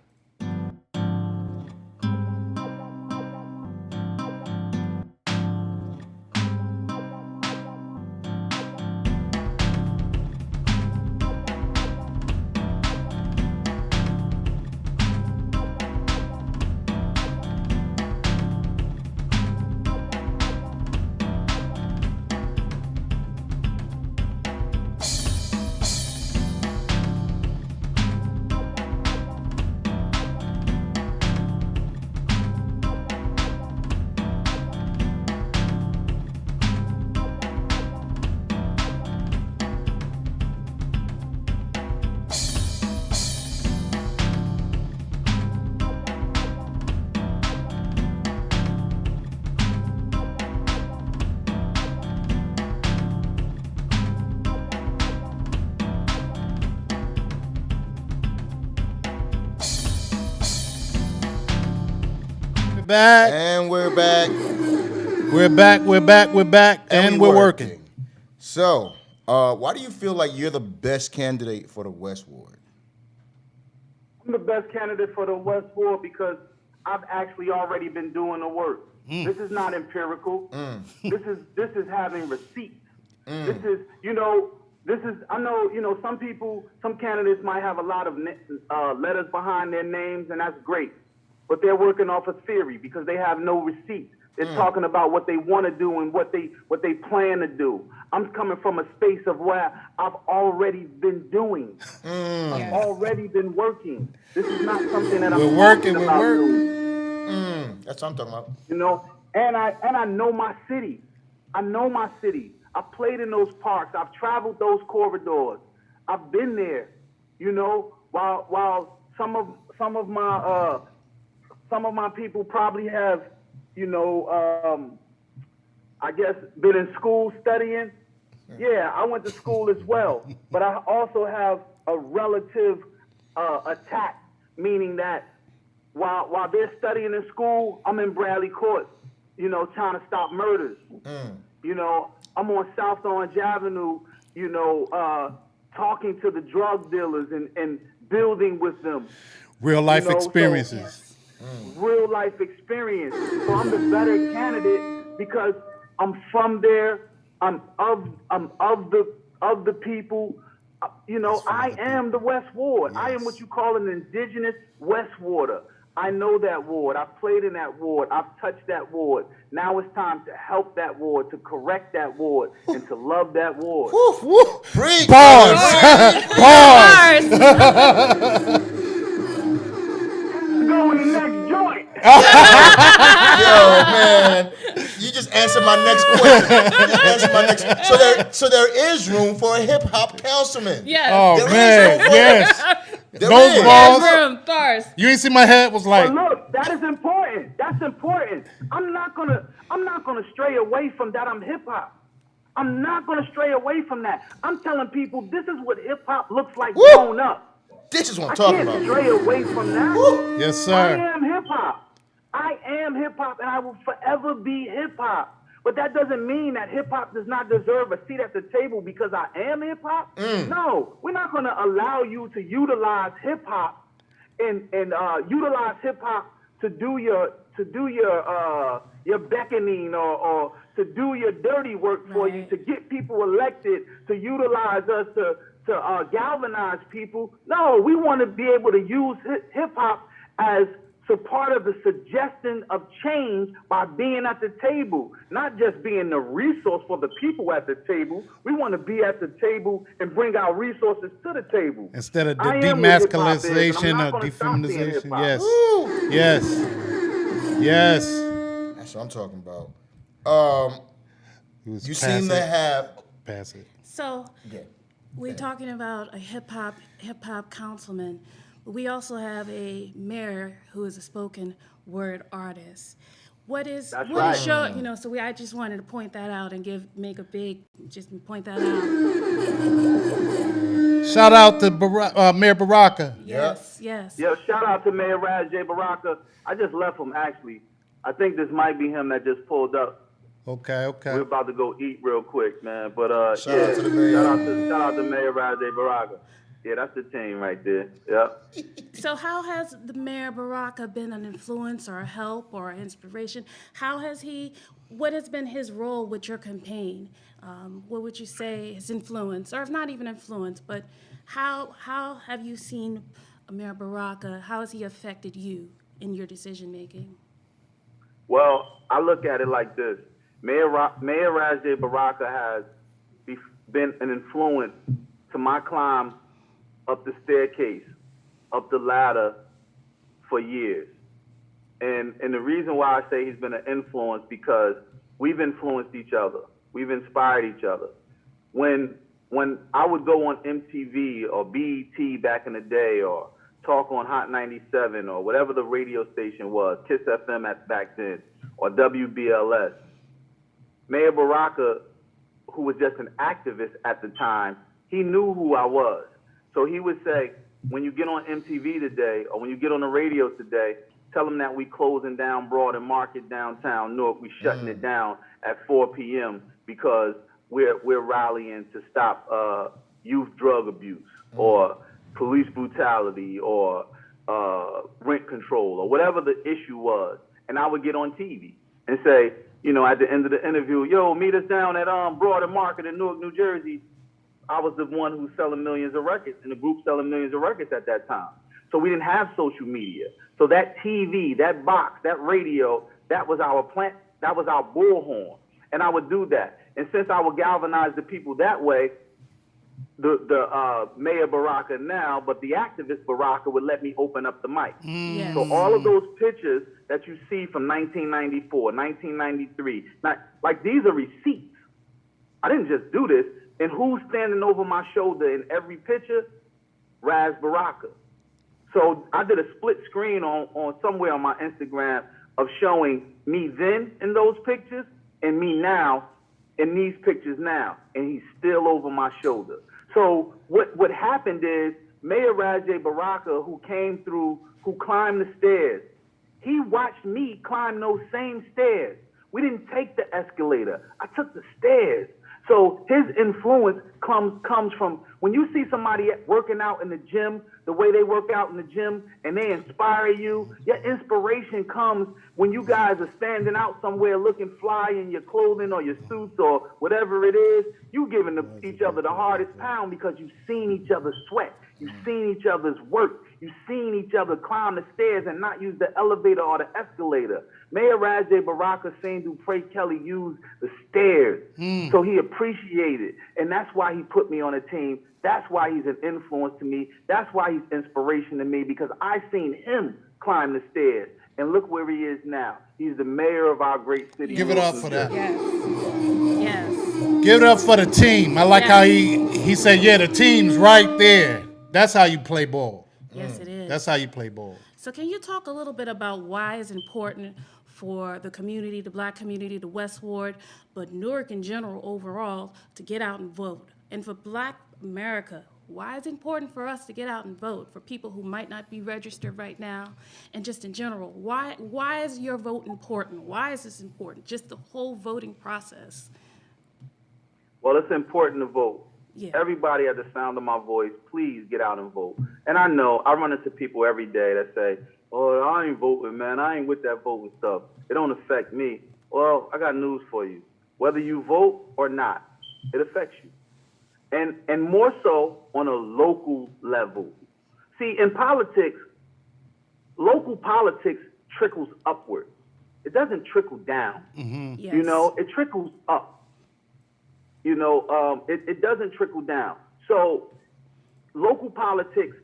Back. And we're back. We're back, and we we're working. So, why do you feel like you're the best candidate for the West Ward? I'm the best candidate for the West Ward because I've actually already been doing the work. This is not empirical. This is having receipts. This is, I know, some people, some candidates might have a lot of letters behind their names, and that's great. But they're working off a theory because they have no receipts. They're talking about what they want to do and what they plan to do. I'm coming from a space of where I've already been doing. I've already been working. This is not something that I'm working, talking we're about working. doing. That's what I'm talking about. And I know my city. I know my city. I've played in those parks. I've traveled those corridors. I've been there. While some of my people probably have, I guess, been in school studying. Yeah, I went to school as well, but I also have a relative attack, meaning that while they're studying in school, I'm in Bradley Court, trying to stop murders. I'm on South Orange Avenue, talking to the drug dealers and building with them. Real life So- experiences. Real life experience. So I'm the better candidate because I'm from there. I'm of the people. I am the West Ward. I am what you call an indigenous West Warder. I know that ward. I've played in that ward. I've touched that ward. Now it's time to help that ward, to correct that ward, and to love that ward. Preach. Pause. Go in the next joint. Yo, man, you just answered my next question. So there is room for a hip hop councilman. Yes. Oh There is man, no yes. There Those is. balls. Room first. You ain't see my head was like. But look, that is important. That's important. I'm not gonna stray away from that. I'm hip hop. I'm not gonna stray away from that. I'm telling people this is what hip hop looks like grown up. This is what I'm I talking can't about. stray away from that. Yes, I sir. am hip hop. I am hip hop and I will forever be hip hop. But that doesn't mean that hip hop does not deserve a seat at the table because I am hip hop. No, we're not going to allow you to utilize hip hop and utilize hip hop to do your beckoning or to do your dirty work for you, to get people elected, to utilize us to galvanize people. No, we want to be able to use hip hop as so part of the suggestion of change by being at the table, not just being the resource for the people at the table. We want to be at the table and bring our resources to the table. Instead of the I am what hip-hop is, and I'm demasculization not or gonna stop being defeminization. hip-hop. Yes. Yes. Yes. That's what I'm talking about. You You seem to have. Pass it. So Yeah. we're talking about a hip hop councilman. We also have a mayor who is a spoken word artist. What is That's what right. is your, so I just wanted to point that out and point that out. Shout out to Mayor Baraka. Yes. Yeah, shout out to Mayor Raz J. Baraka. I just left him, actually. I think this might be him that just pulled up. Okay. We're about to go eat real quick, man. But Shout out to the mayor. shout out to Mayor Raz J. Baraka. Yeah, that's the team right there. Yep. So how has the Mayor Baraka been an influence or a help or an inspiration? What has been his role with your campaign? What would you say his influence, or if not even influence, but how have you seen Mayor Baraka, how has he affected you in your decision making? Well, I look at it like this. Mayor Raz J. Baraka has been an influence to my climb up the staircase, up the ladder for years. And the reason why I say he's been an influence because we've influenced each other. We've inspired each other. When I would go on MTV or BET back in the day or talk on Hot 97 or whatever the radio station was, Kiss FM back then, or WBLS, Mayor Baraka, who was just an activist at the time, he knew who I was. So he would say, when you get on MTV today, or when you get on the radio today, tell them that we closing down Broad and Market downtown Newark. We shutting it down at 4 p.m. because we're rallying to stop youth drug abuse or police brutality or rent control or whatever the issue was. And I would get on TV and say, at the end of the interview, yo, meet us down at Broad and Market in Newark, New Jersey. I was the one who was selling millions of records, and the group selling millions of records at that time. So we didn't have social media. So that TV, that box, that radio, that was our bullhorn. And I would do that. And since I would galvanize the people that way, the Mayor Baraka now, but the activist Baraka would let me open up the mic. Yes. So all of those pictures that you see from 1994, 1993, these are receipts. I didn't just do this. And who's standing over my shoulder in every picture? Raz Baraka. So I did a split screen on somewhere on my Instagram of showing me then in those pictures and me now in these pictures now. And he's still over my shoulder. So what happened is Mayor Raz J. Baraka, who climbed the stairs, he watched me climb those same stairs. We didn't take the escalator. I took the stairs. So his influence comes from when you see somebody working out in the gym, the way they work out in the gym, and they inspire you. Your inspiration comes when you guys are standing out somewhere looking fly in your clothing or your suits or whatever it is. You giving each other the hardest pound because you've seen each other sweat. You've seen each other's work. You've seen each other climb the stairs and not use the elevator or the escalator. Mayor Raz J. Baraka seen Dupré Kelly use the stairs. So he appreciated. And that's why he put me on a team. That's why he's an influence to me. That's why he's inspiration to me because I seen him climb the stairs. And look where he is now. He's the mayor of our great city. Give it up for that. Yes. Give it up for the team. I like how he said, the team's right there. That's how you play ball. Yes, it is. That's how you play ball. So can you talk a little bit about why it's important for the community, the Black community, the West Ward, but Newark in general overall, to get out and vote? And for Black America, Why is it important for us to get out and vote for people who might not be registered right now? And just in general, why is your vote important? Why is this important? Just the whole voting process. Well, it's important to vote. Yeah. Everybody at the sound of my voice, please get out and vote. And I know I run into people every day that say, "Oh, I ain't voting, man. I ain't with that voting stuff. It don't affect me." Well, I got news for you. Whether you vote or not, it affects you. And more so on a local level. See, in politics, local politics trickles upward. It doesn't trickle down. Yes. You know, it trickles up. You know, it doesn't trickle down. So local politics,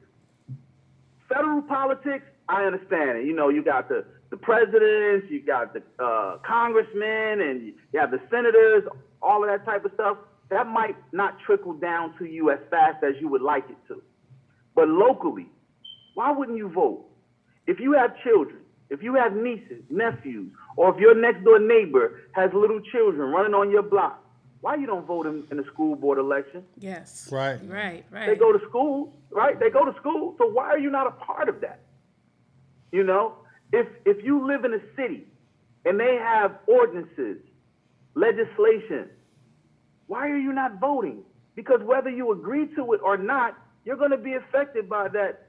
federal politics, I understand it. You know, you got the presidents, you got the congressmen, and you have the senators, all of that type of stuff. That might not trickle down to you as fast as you would like it to. But locally, why wouldn't you vote? If you have children, if you have nieces, nephews, or if your next door neighbor has little children running on your block, why you don't vote in the school board election? Yes. Right. Right. They go to school, right? They go to school. So why are you not a part of that? You know, if you live in a city and they have ordinances, legislation, why are you not voting? Because whether you agree to it or not, you're going to be affected by that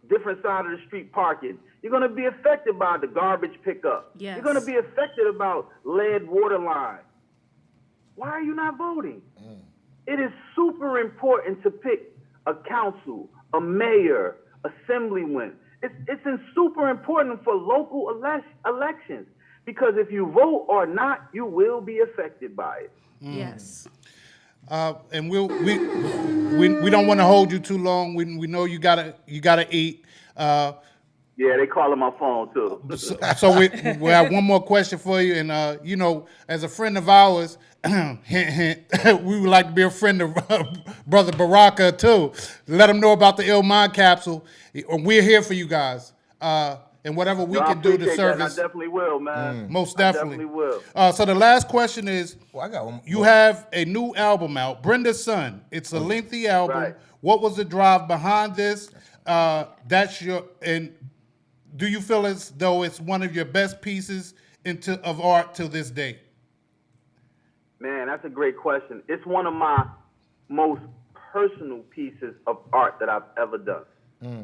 different side of the street parking. You're going to be affected by the garbage pickup. Yes. You're going to be affected about lead water lines. Why are you not voting? It is super important to pick a council, a mayor, assemblyman. It's super important for local elections because if you vote or not, you will be affected by it. Yes. And we don't want to hold you too long. We know you gotta eat. Yeah, they calling my phone too. So we have one more question for you, and you know, as a friend of ours, hint, hint, we would like to be a friend of Brother Baraka too. Let him know about the Ill Mind Capsule. We're here for you guys, and whatever we No, I can do to appreciate that, and service. I definitely will, man. Most I definitely. will. So the last question is, Well, I got one. you have a new album out, Brenda's Son. It's a lengthy album. Right. What was the drive behind this? And do you feel as though it's one of your best pieces of art to this day? Man, that's a great question. It's one of my most personal pieces of art that I've ever done.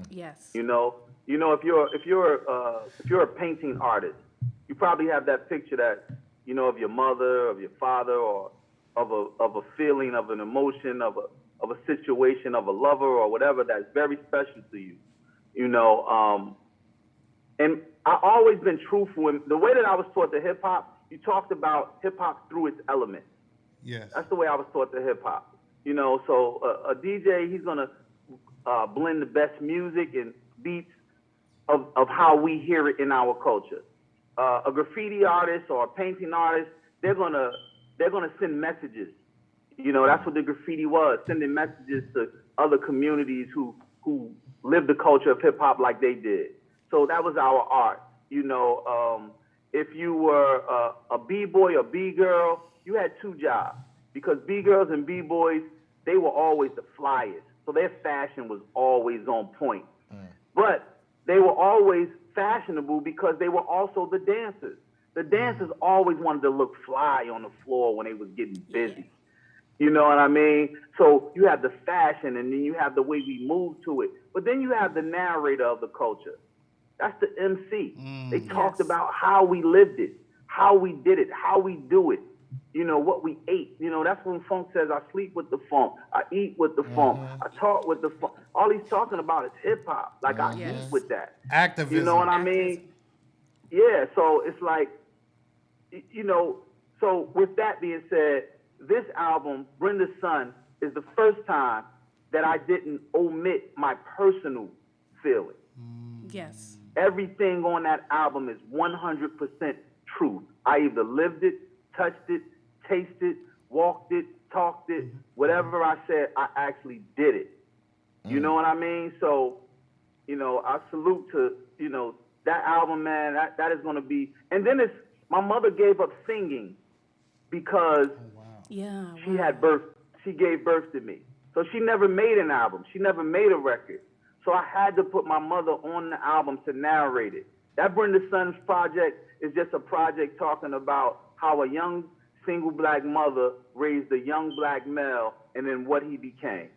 Yes. You know, if you're a painting artist, you probably have that picture that, you know, of your mother, of your father, or of a feeling, of an emotion, of a situation, of a lover, or whatever that's very special to you. You know, and I've always been truthful. And the way that I was taught to hip hop, you talked about hip hop through its elements. Yes. That's the way I was taught to hip hop. You know, so a DJ, he's gonna blend the best music and beats of how we hear it in our culture. A graffiti artist or a painting artist, they're gonna send messages. You know, that's what the graffiti was, sending messages to other communities who live the culture of hip hop like they did. So that was our art. You know, if you were a B-boy or B-girl, you had two jobs because B-girls and B-boys, they were always the flyest. So their fashion was always on point. But they were always fashionable because they were also the dancers. The dancers always wanted to look fly on the floor when they was getting busy. You know what I mean? So you have the fashion and then you have the way we move to it. But then you have the narrator of the culture. That's the MC. They talked about how we lived it, how we did it, how we do it. You know, what we ate. You know, that's when Funk says, I sleep with the funk. I eat with the funk. I talk with the funk. All he's talking about is hip hop. Like, I eat with that. Activism. You know what I mean? Yeah, so it's like, you know, so with that being said, this album, Brenda's Son, is the first time that I didn't omit my personal feeling. Yes. Everything on that album is 100% truth. I either lived it, touched it, tasted, walked it, talked it, whatever I said, I actually did it. You know what I mean? So, you know, I salute to, you know, that album, man, that is going to be, and then my mother gave up singing because Yeah. she gave birth to me. So she never made an album. She never made a record. So I had to put my mother on the album to narrate it. That Brenda Sons project is just a project talking about how a young single black mother raised a young black male and then what he became.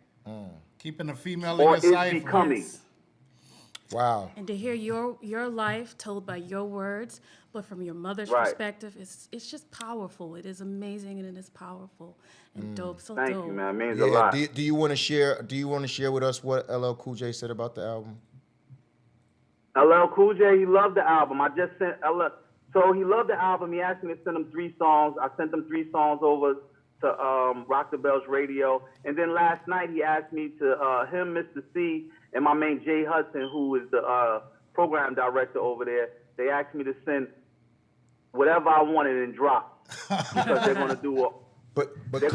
Keeping a female Or in your is cipher. becoming. Yes. Wow. And to hear your life told by your words, but from your mother's Right. perspective, it's just powerful. It is amazing and it is powerful and dope. So Thank dope. you, man. It means a Yeah. lot. Do you want to share? Do you want to share with us what LL Cool J said about the album? LL Cool J, he loved the album. I just sent LL. So he loved the album. He asked me to send him 3 songs. I sent him 3 songs over to Rock the Bells Radio. And then last night he asked me to, him, Mr. C, and my man Jay Hudson, who is the program director over there, they asked me to send whatever I wanted and drop. Because they're gonna do they're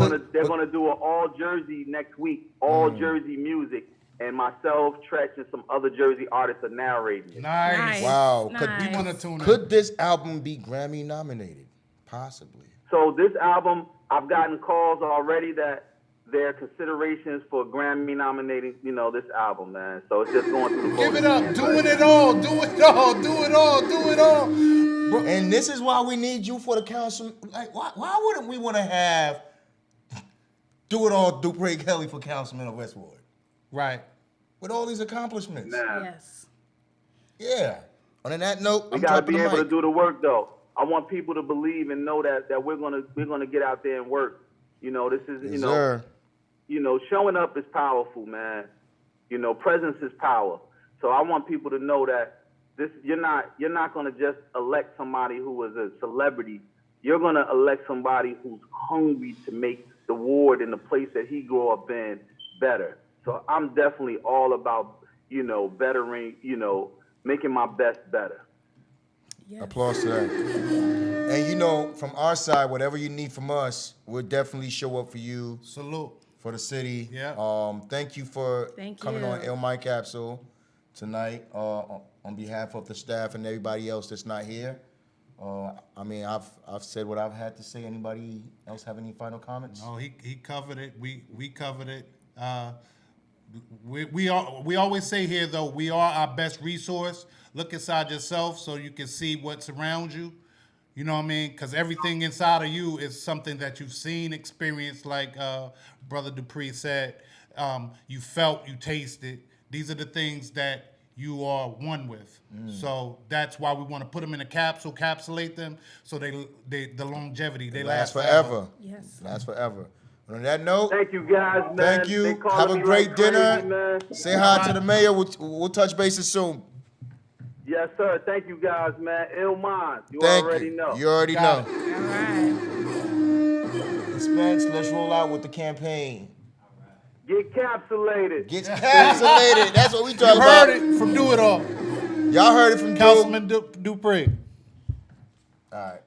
gonna do an all Jersey next week, all Jersey music, and myself, Tretch, and some other Jersey artists are narrating it. Nice. Wow. We want to tune in. Could this album be Grammy nominated? Possibly. So this album, I've gotten calls already that there are considerations for Grammy nominating, this album, man. So it's just going through the Give voting. it up. Doing it all. Do it all. Do it all. Do it all. Bro, and this is why we need you for the council. Like, why wouldn't we want to have Do It All Dupré Kelly for Councilman of Westwood? Right. With all these accomplishments. Nah. Yes. Yeah. On that note, We I'm gotta dropping be the able to mic. do the work, though. I want people to believe and know that we're gonna get out there and work. This is Yes, sir. showing up is powerful, man. Presence is power. So I want people to know that you're not gonna just elect somebody who is a celebrity. You're gonna elect somebody who's hungry to make the ward and the place that he grew up in better. So I'm definitely all about, bettering, making my best better. Yes. Applause to that. And from our side, whatever you need from us, we'll definitely show up for you, Salute. for the city. Yeah. Thank you for Thank coming you. on Il My Capsule tonight. On behalf of the staff and everybody else that's not here. I've said what I've had to say. Anybody else have any final comments? No, he covered it. We covered it. We always say here though, we are our best resource. Look inside yourself so you can see what's around you. You know what I mean? Because everything inside of you is something that you've seen, experienced, like Brother Dupré said. You felt, you tasted. These are the things that you are one with. So that's why we want to put them in a capsule, capsulate them, so the longevity, they last forever. Yes. Last forever. And on that note, Thank you, guys, man. thank They you. calling Have a me great like dinner. crazy, man. Say hi to the mayor. We'll touch bases soon. Yes, sir. Thank you, guys, man. Ill Minds. You Thank already you. know. You already Got know. it. All right. Spence, let's roll out with the campaign. Get capsulated. Get encapsulated. That's what we You talking heard about. it from Do It All. Y'all heard it from Councilman Dupré. All right.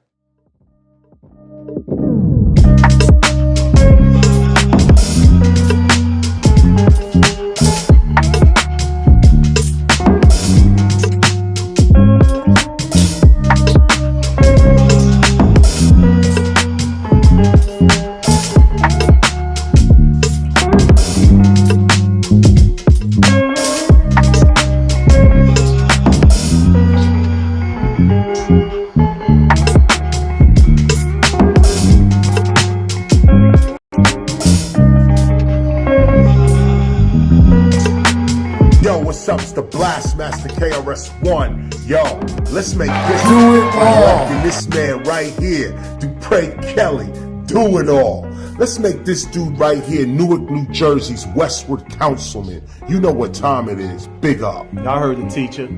Yo, what's up? It's the Blast Master KRS-One. Yo, let's make this do it all. And this man right here, Dupré Kelly, do it all. Let's make this dude right here, Newark, New Jersey's Westwood Councilman. You know what time it is. Big up. Y'all heard the teacher.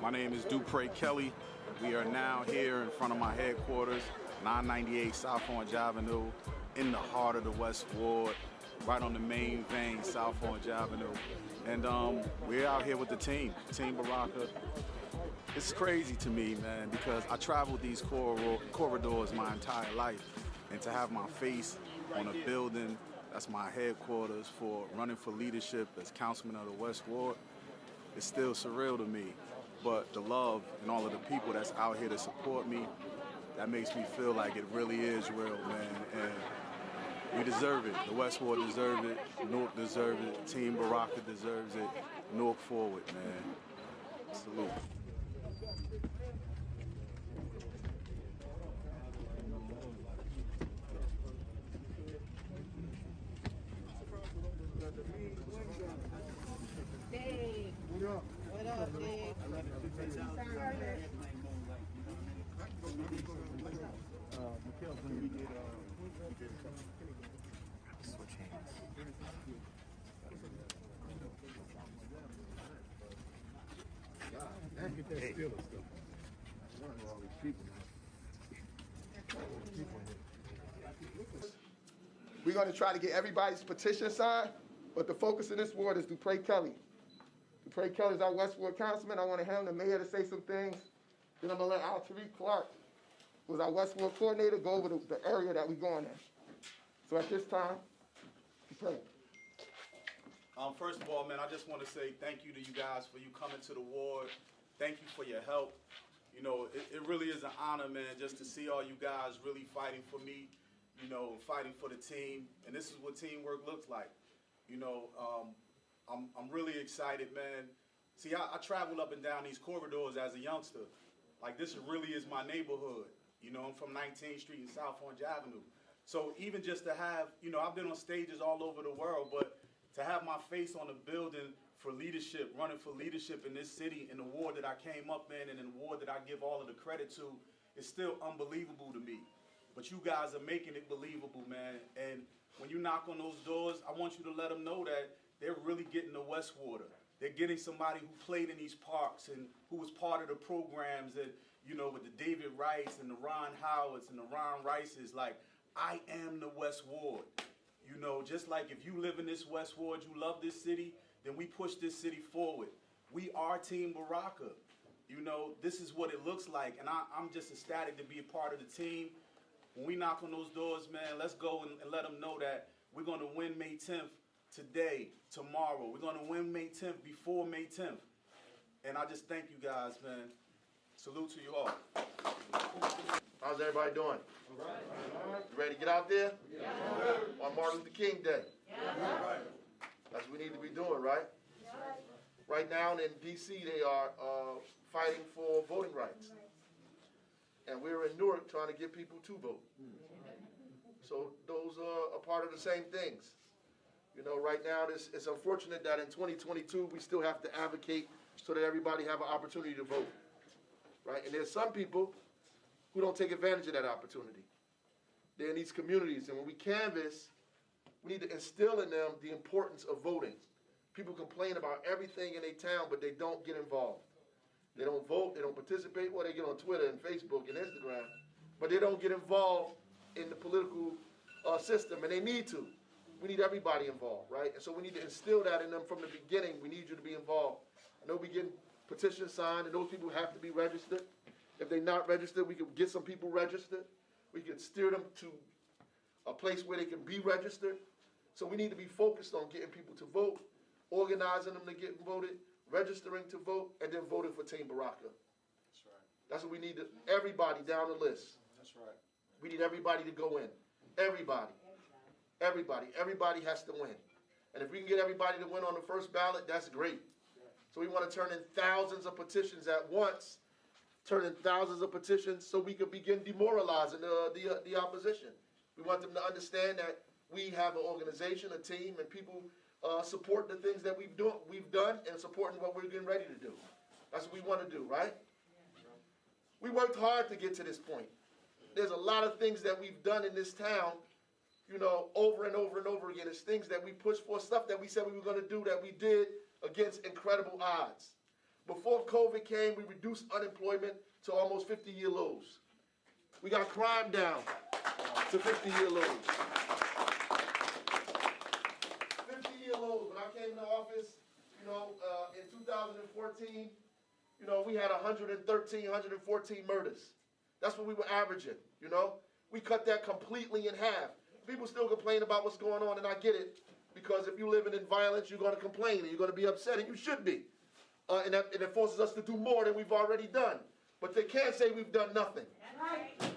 My name is Dupré Kelly. We are now here in front of my headquarters, 998 South Orange Avenue, in the heart of the West Ward, right on the main vein, South Orange Avenue. And we're out here with the team, Team Baraka. It's crazy to me, man, because I traveled these corridors my entire life. And to have my face on a building that's my headquarters for running for leadership as Councilman of the West Ward, it's still surreal to me. But the love and all of the people that's out here to support me, that makes me feel like it really is real, man. And we deserve it. The West Ward deserves it. Newark deserves it. Team Baraka deserves it. Newark forward, man. Salute. Dave. What up, Dave? Switch hands. We're going to try to get everybody's petition signed, but the focus in this ward is Dupré Kelly. Dupré Kelly is our West Ward Councilman. I want to hand the mayor to say some things. Then I'm going to let Al Tariq Clark, who's our West Ward coordinator, go over the area that we're going in. So at this time, Dupré. First of all, man, I just want to say thank you to you guys for you coming to the ward. Thank you for your help. You know, it really is an honor, man, just to see all you guys really fighting for me, you know, fighting for the team. And this is what teamwork looks like. You know, I'm really excited, man. See, I traveled up and down these corridors as a youngster. Like, this really is my neighborhood. You know, I'm from 19th Street and South Orange Avenue. So even just to have, you know, I've been on stages all over the world, but to have my face on a building for leadership, running for leadership in this city, in the ward that I came up in and in the ward that I give all of the credit to, is still unbelievable to me. But you guys are making it believable, man. And when you knock on those doors, I want you to let them know that they're really getting the West Water. They're getting somebody who played in these parks and who was part of the programs that, you know, with the David Rice and the Ron Howards and the Ron Rices. Like, I am the West Ward. You know, just like if you live in this West Ward, you love this city, then we push this city forward. We are Team Baraka. You know, this is what it looks like, and I'm just ecstatic to be a part of the team. When we knock on those doors, man, let's go and let them know that we're going to win May 10th today, tomorrow. We're going to win May 10th before May 10th. And I just thank you guys, man. Salute to you all. How's everybody doing? All right. You ready to get out there? Yeah. On Martin Luther King Day? Yeah. That's what we need to be doing, right? Yeah. Right now in D.C., they are fighting for voting rights. And we're in Newark trying to get people to vote. So those are a part of the same things. You know, right now it's unfortunate that in 2022 we still have to advocate so that everybody have an opportunity to vote. Right? And there's some people who don't take advantage of that opportunity. They're in these communities, and when we canvass, we need to instill in them the importance of voting. People complain about everything in their town, but they don't get involved. They don't vote, they don't participate. Well, they get on Twitter and Facebook and Instagram, but they don't get involved in the political system, and they need to. We need everybody involved, right? And so we need to instill that in them from the beginning. We need you to be involved. I know we get petitions signed, and those people have to be registered. If they're not registered, we can get some people registered. We can steer them to a place where they can be registered. So we need to be focused on getting people to vote, organizing them to get voted, registering to vote, and then voting for Team Baraka. That's right. That's what we need to, everybody down the list. That's right. We need everybody to go in. Everybody. Everybody. Everybody has to win. And if we can get everybody to win on the first ballot, that's great. So we want to turn in thousands of petitions at once, turn in thousands of petitions so we can begin demoralizing the opposition. We want them to understand that we have an organization, a team, and people support the things that we've done and supporting what we're getting ready to do. That's what we want to do, right? We worked hard to get to this point. There's a lot of things that we've done in this town, you know, over and over and over again. It's things that we pushed for, stuff that we said we were going to do that we did against incredible odds. Before COVID came, we reduced unemployment to almost 50-year lows. We got crime down to 50-year lows. 50-year lows. When I came into office, in 2014, we had 113, 114 murders. That's what we were averaging, We cut that completely in half. People still complain about what's going on, and I get it, because if you're living in violence, you're going to complain, and you're going to be upset, and you should be. And it forces us to do more than we've already done. But they can't say we've done nothing. They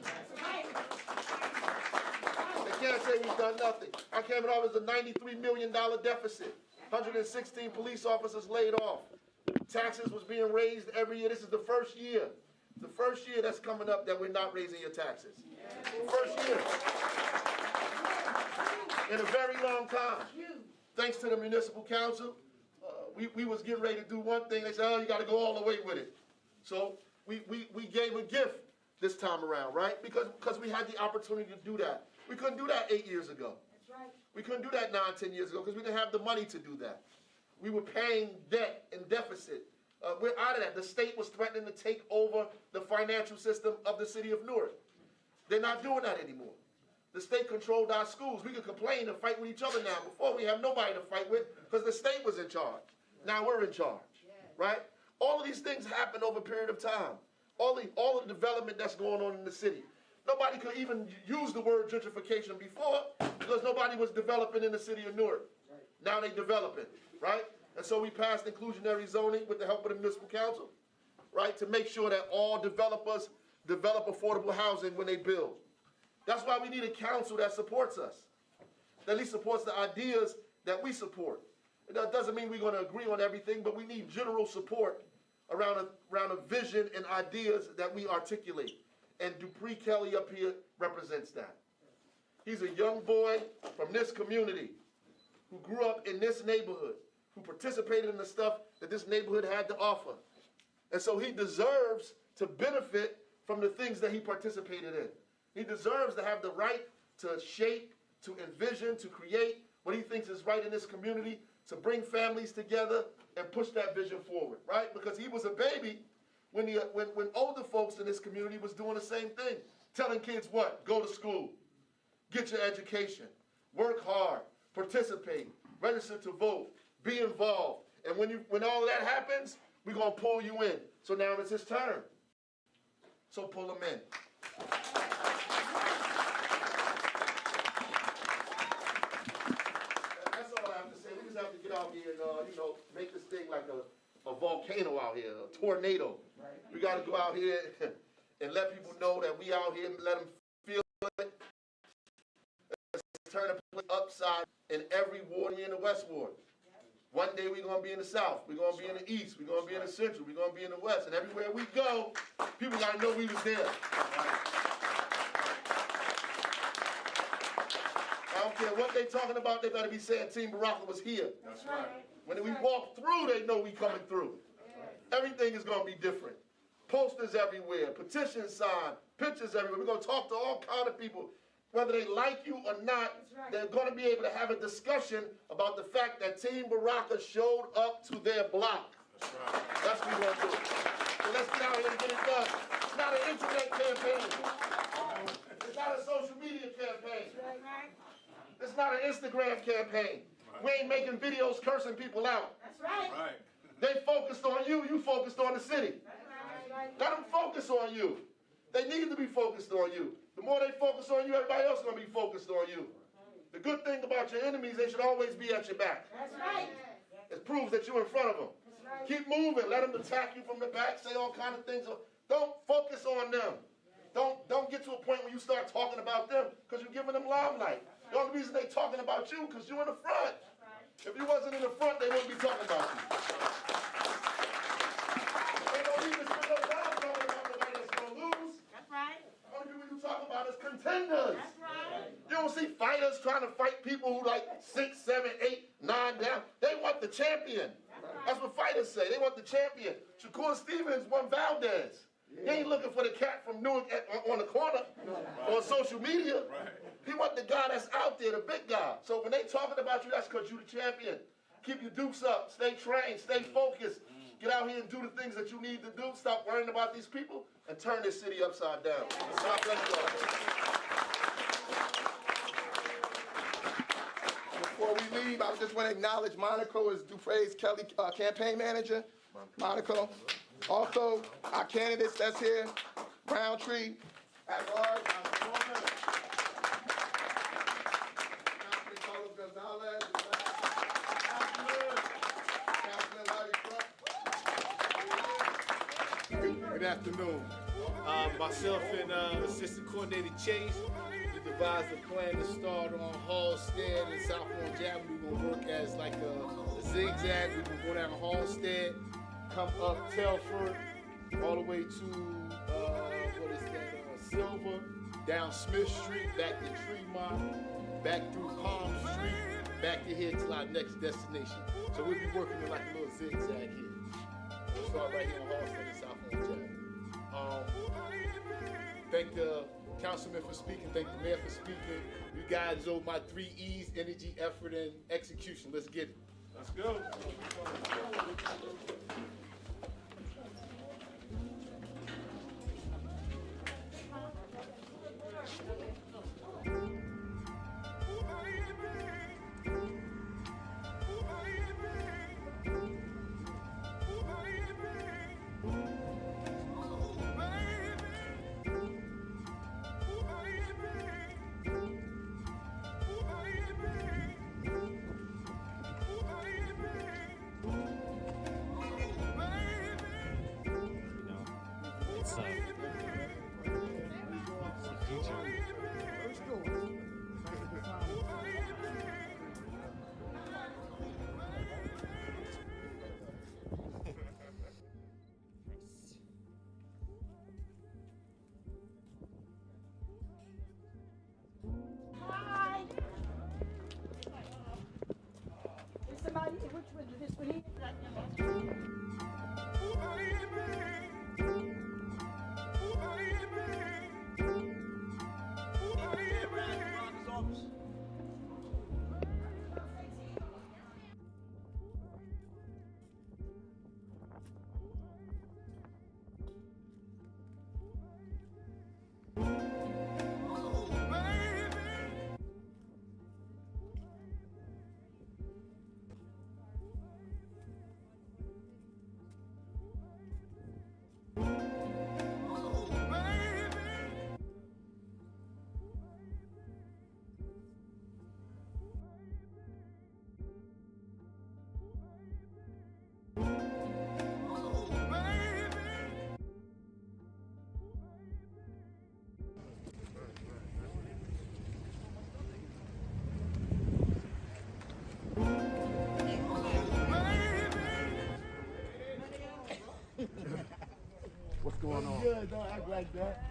can't say we've done nothing. I came in office with a $93 million deficit, 116 police officers laid off. Taxes was being raised every year. This is the first year that's coming up that we're not raising your taxes. First year. In a very long time. Thanks to the municipal council, we was getting ready to do one thing. They said, oh, you got to go all the way with it. So we gave a gift this time around, right? Because we had the opportunity to do that. We couldn't do that 8 years ago. That's right. We couldn't do that 9, 10 years ago because we didn't have the money to do that. We were paying debt and deficit. We're out of that. The state was threatening to take over the financial system of the city of Newark. They're not doing that anymore. The state controlled our schools. We could complain and fight with each other now. Before, we have nobody to fight with because the state was in charge. Now we're in charge, right? All of these things happen over a period of time. All of the development that's going on in the city. Nobody could even use the word gentrification before because nobody was developing in the city of Newark. Now they developing, right? And so we passed inclusionary zoning with the help of the municipal council, right, to make sure that all developers develop affordable housing when they build. That's why we need a council that supports us, that at least supports the ideas that we support. That doesn't mean we're going to agree on everything, but we need general support around a vision and ideas that we articulate. And Dupré Kelly up here represents that. He's a young boy from this community who grew up in this neighborhood, who participated in the stuff that this neighborhood had to offer. And so he deserves to benefit from the things that he participated in. He deserves to have the right to shape, to envision, to create what he thinks is right in this community, to bring families together and push that vision forward, right? Because he was a baby when older folks in this community was doing the same thing, telling kids what? Go to school, get your education, work hard, participate, register to vote, be involved. And when all of that happens, we're going to pull you in. So now it's his turn. So pull him in. That's all I have to say. We just have to get out here and, make this thing like a volcano out here, a tornado. We got to go out here and let people know that we out here and let them feel it. Let's turn the place upside in every ward in the West Ward. One day we're going to be in the South, we're going to be in the East, we're going to be in the Central, we're going to be in the West, and everywhere we go, people got to know we was there. I don't care what they talking about, they better be saying Team Baraka was here. That's right. When we walk through, they know we coming through. Everything is going to be different. Posters everywhere, petitions signed, pictures everywhere. We're going to talk to all kind of people. Whether they like you or not, they're going to be able to have a discussion about the fact that Team Baraka showed up to their block. That's right. That's what we're going to do. So let's get out here and get it done. It's not an internet campaign. It's not a social media campaign. It's not an Instagram campaign. We ain't making videos cursing people out. That's right. They focused on you, you focused on the city. Let them focus on you. They need to be focused on you. The more they focus on you, everybody else is going to be focused on you. The good thing about your enemies, they should always be at your back. That's right. It proves that you're in front of them. Right. Keep moving. Let them attack you from the back, say all kinds of things. Don't focus on them. Don't get to a point where you start talking about them because you're giving them limelight. The only reason they're talking about you because you're in the front. If you wasn't in the front, they wouldn't be talking about you. They don't even spend no time talking about nobody that's going to lose. That's right. The only people you talk about is contenders. That's right. You don't see fighters trying to fight people who like 6, 7, 8, 9 down. They want the champion. That's what fighters say. They want the champion. Shakur Stevens won Valdez. He ain't looking for the cat from Newark on the corner on social media. He want the guy that's out there, the big guy. So when they talking about you, that's because you the champion. Keep your dukes up. Stay trained. Stay focused. Get out here and do the things that you need to do. Stop worrying about these people and turn this city upside down. God bless you all. Before we leave, I just want to acknowledge Monaco as Dupre's Kelly campaign manager. Monaco. Also, our candidates that's here, Roundtree, at large. Councilman Carlos Gonzalez. Councilman Larry Truck. Good afternoon. Myself and Assistant Coordinator Chase, we devised a plan to start on Halstead and South Orange Avenue. We're going to work as like a zigzag. We're going to go down Halstead, come up Telford, all the way to, Silver, down Smith Street, back to Tremont, back through Palm Street, back to here till our next destination. So we'll be working in like a little zigzag here. We'll start right here on Halstead and South Orange Avenue. Thank the councilman for speaking. Thank the mayor for speaking. You guys owe my 3 E's: energy, effort, and execution. Let's get it. Let's go. Hi. Is somebody, which one, this one here? What's going on? Good, don't act like that.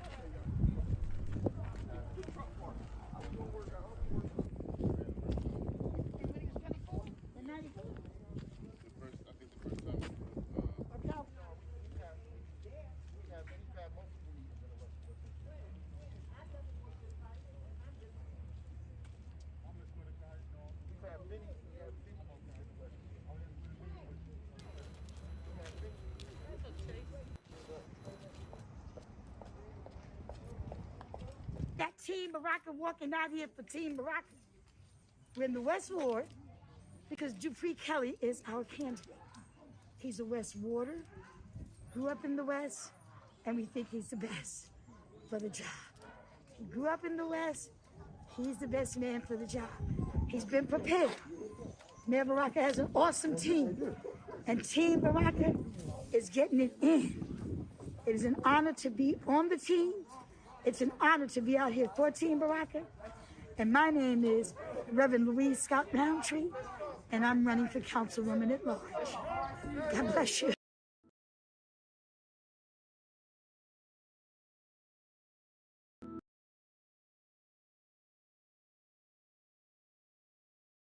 That Team Baraka walking out here for Team Baraka. We're in the West Ward because Dupré Kelly is our candidate. He's a West Warder, grew up in the West, and we think he's the best for the job. He grew up in the West, he's the best man for the job. He's been prepared. Mayor Baraka has an awesome team, and Team Baraka is getting it in. It is an honor to be on the team. It's an honor to be out here for Team Baraka. And my name is Reverend Louise Scott Roundtree, and I'm running for Councilwoman at Large. God bless you.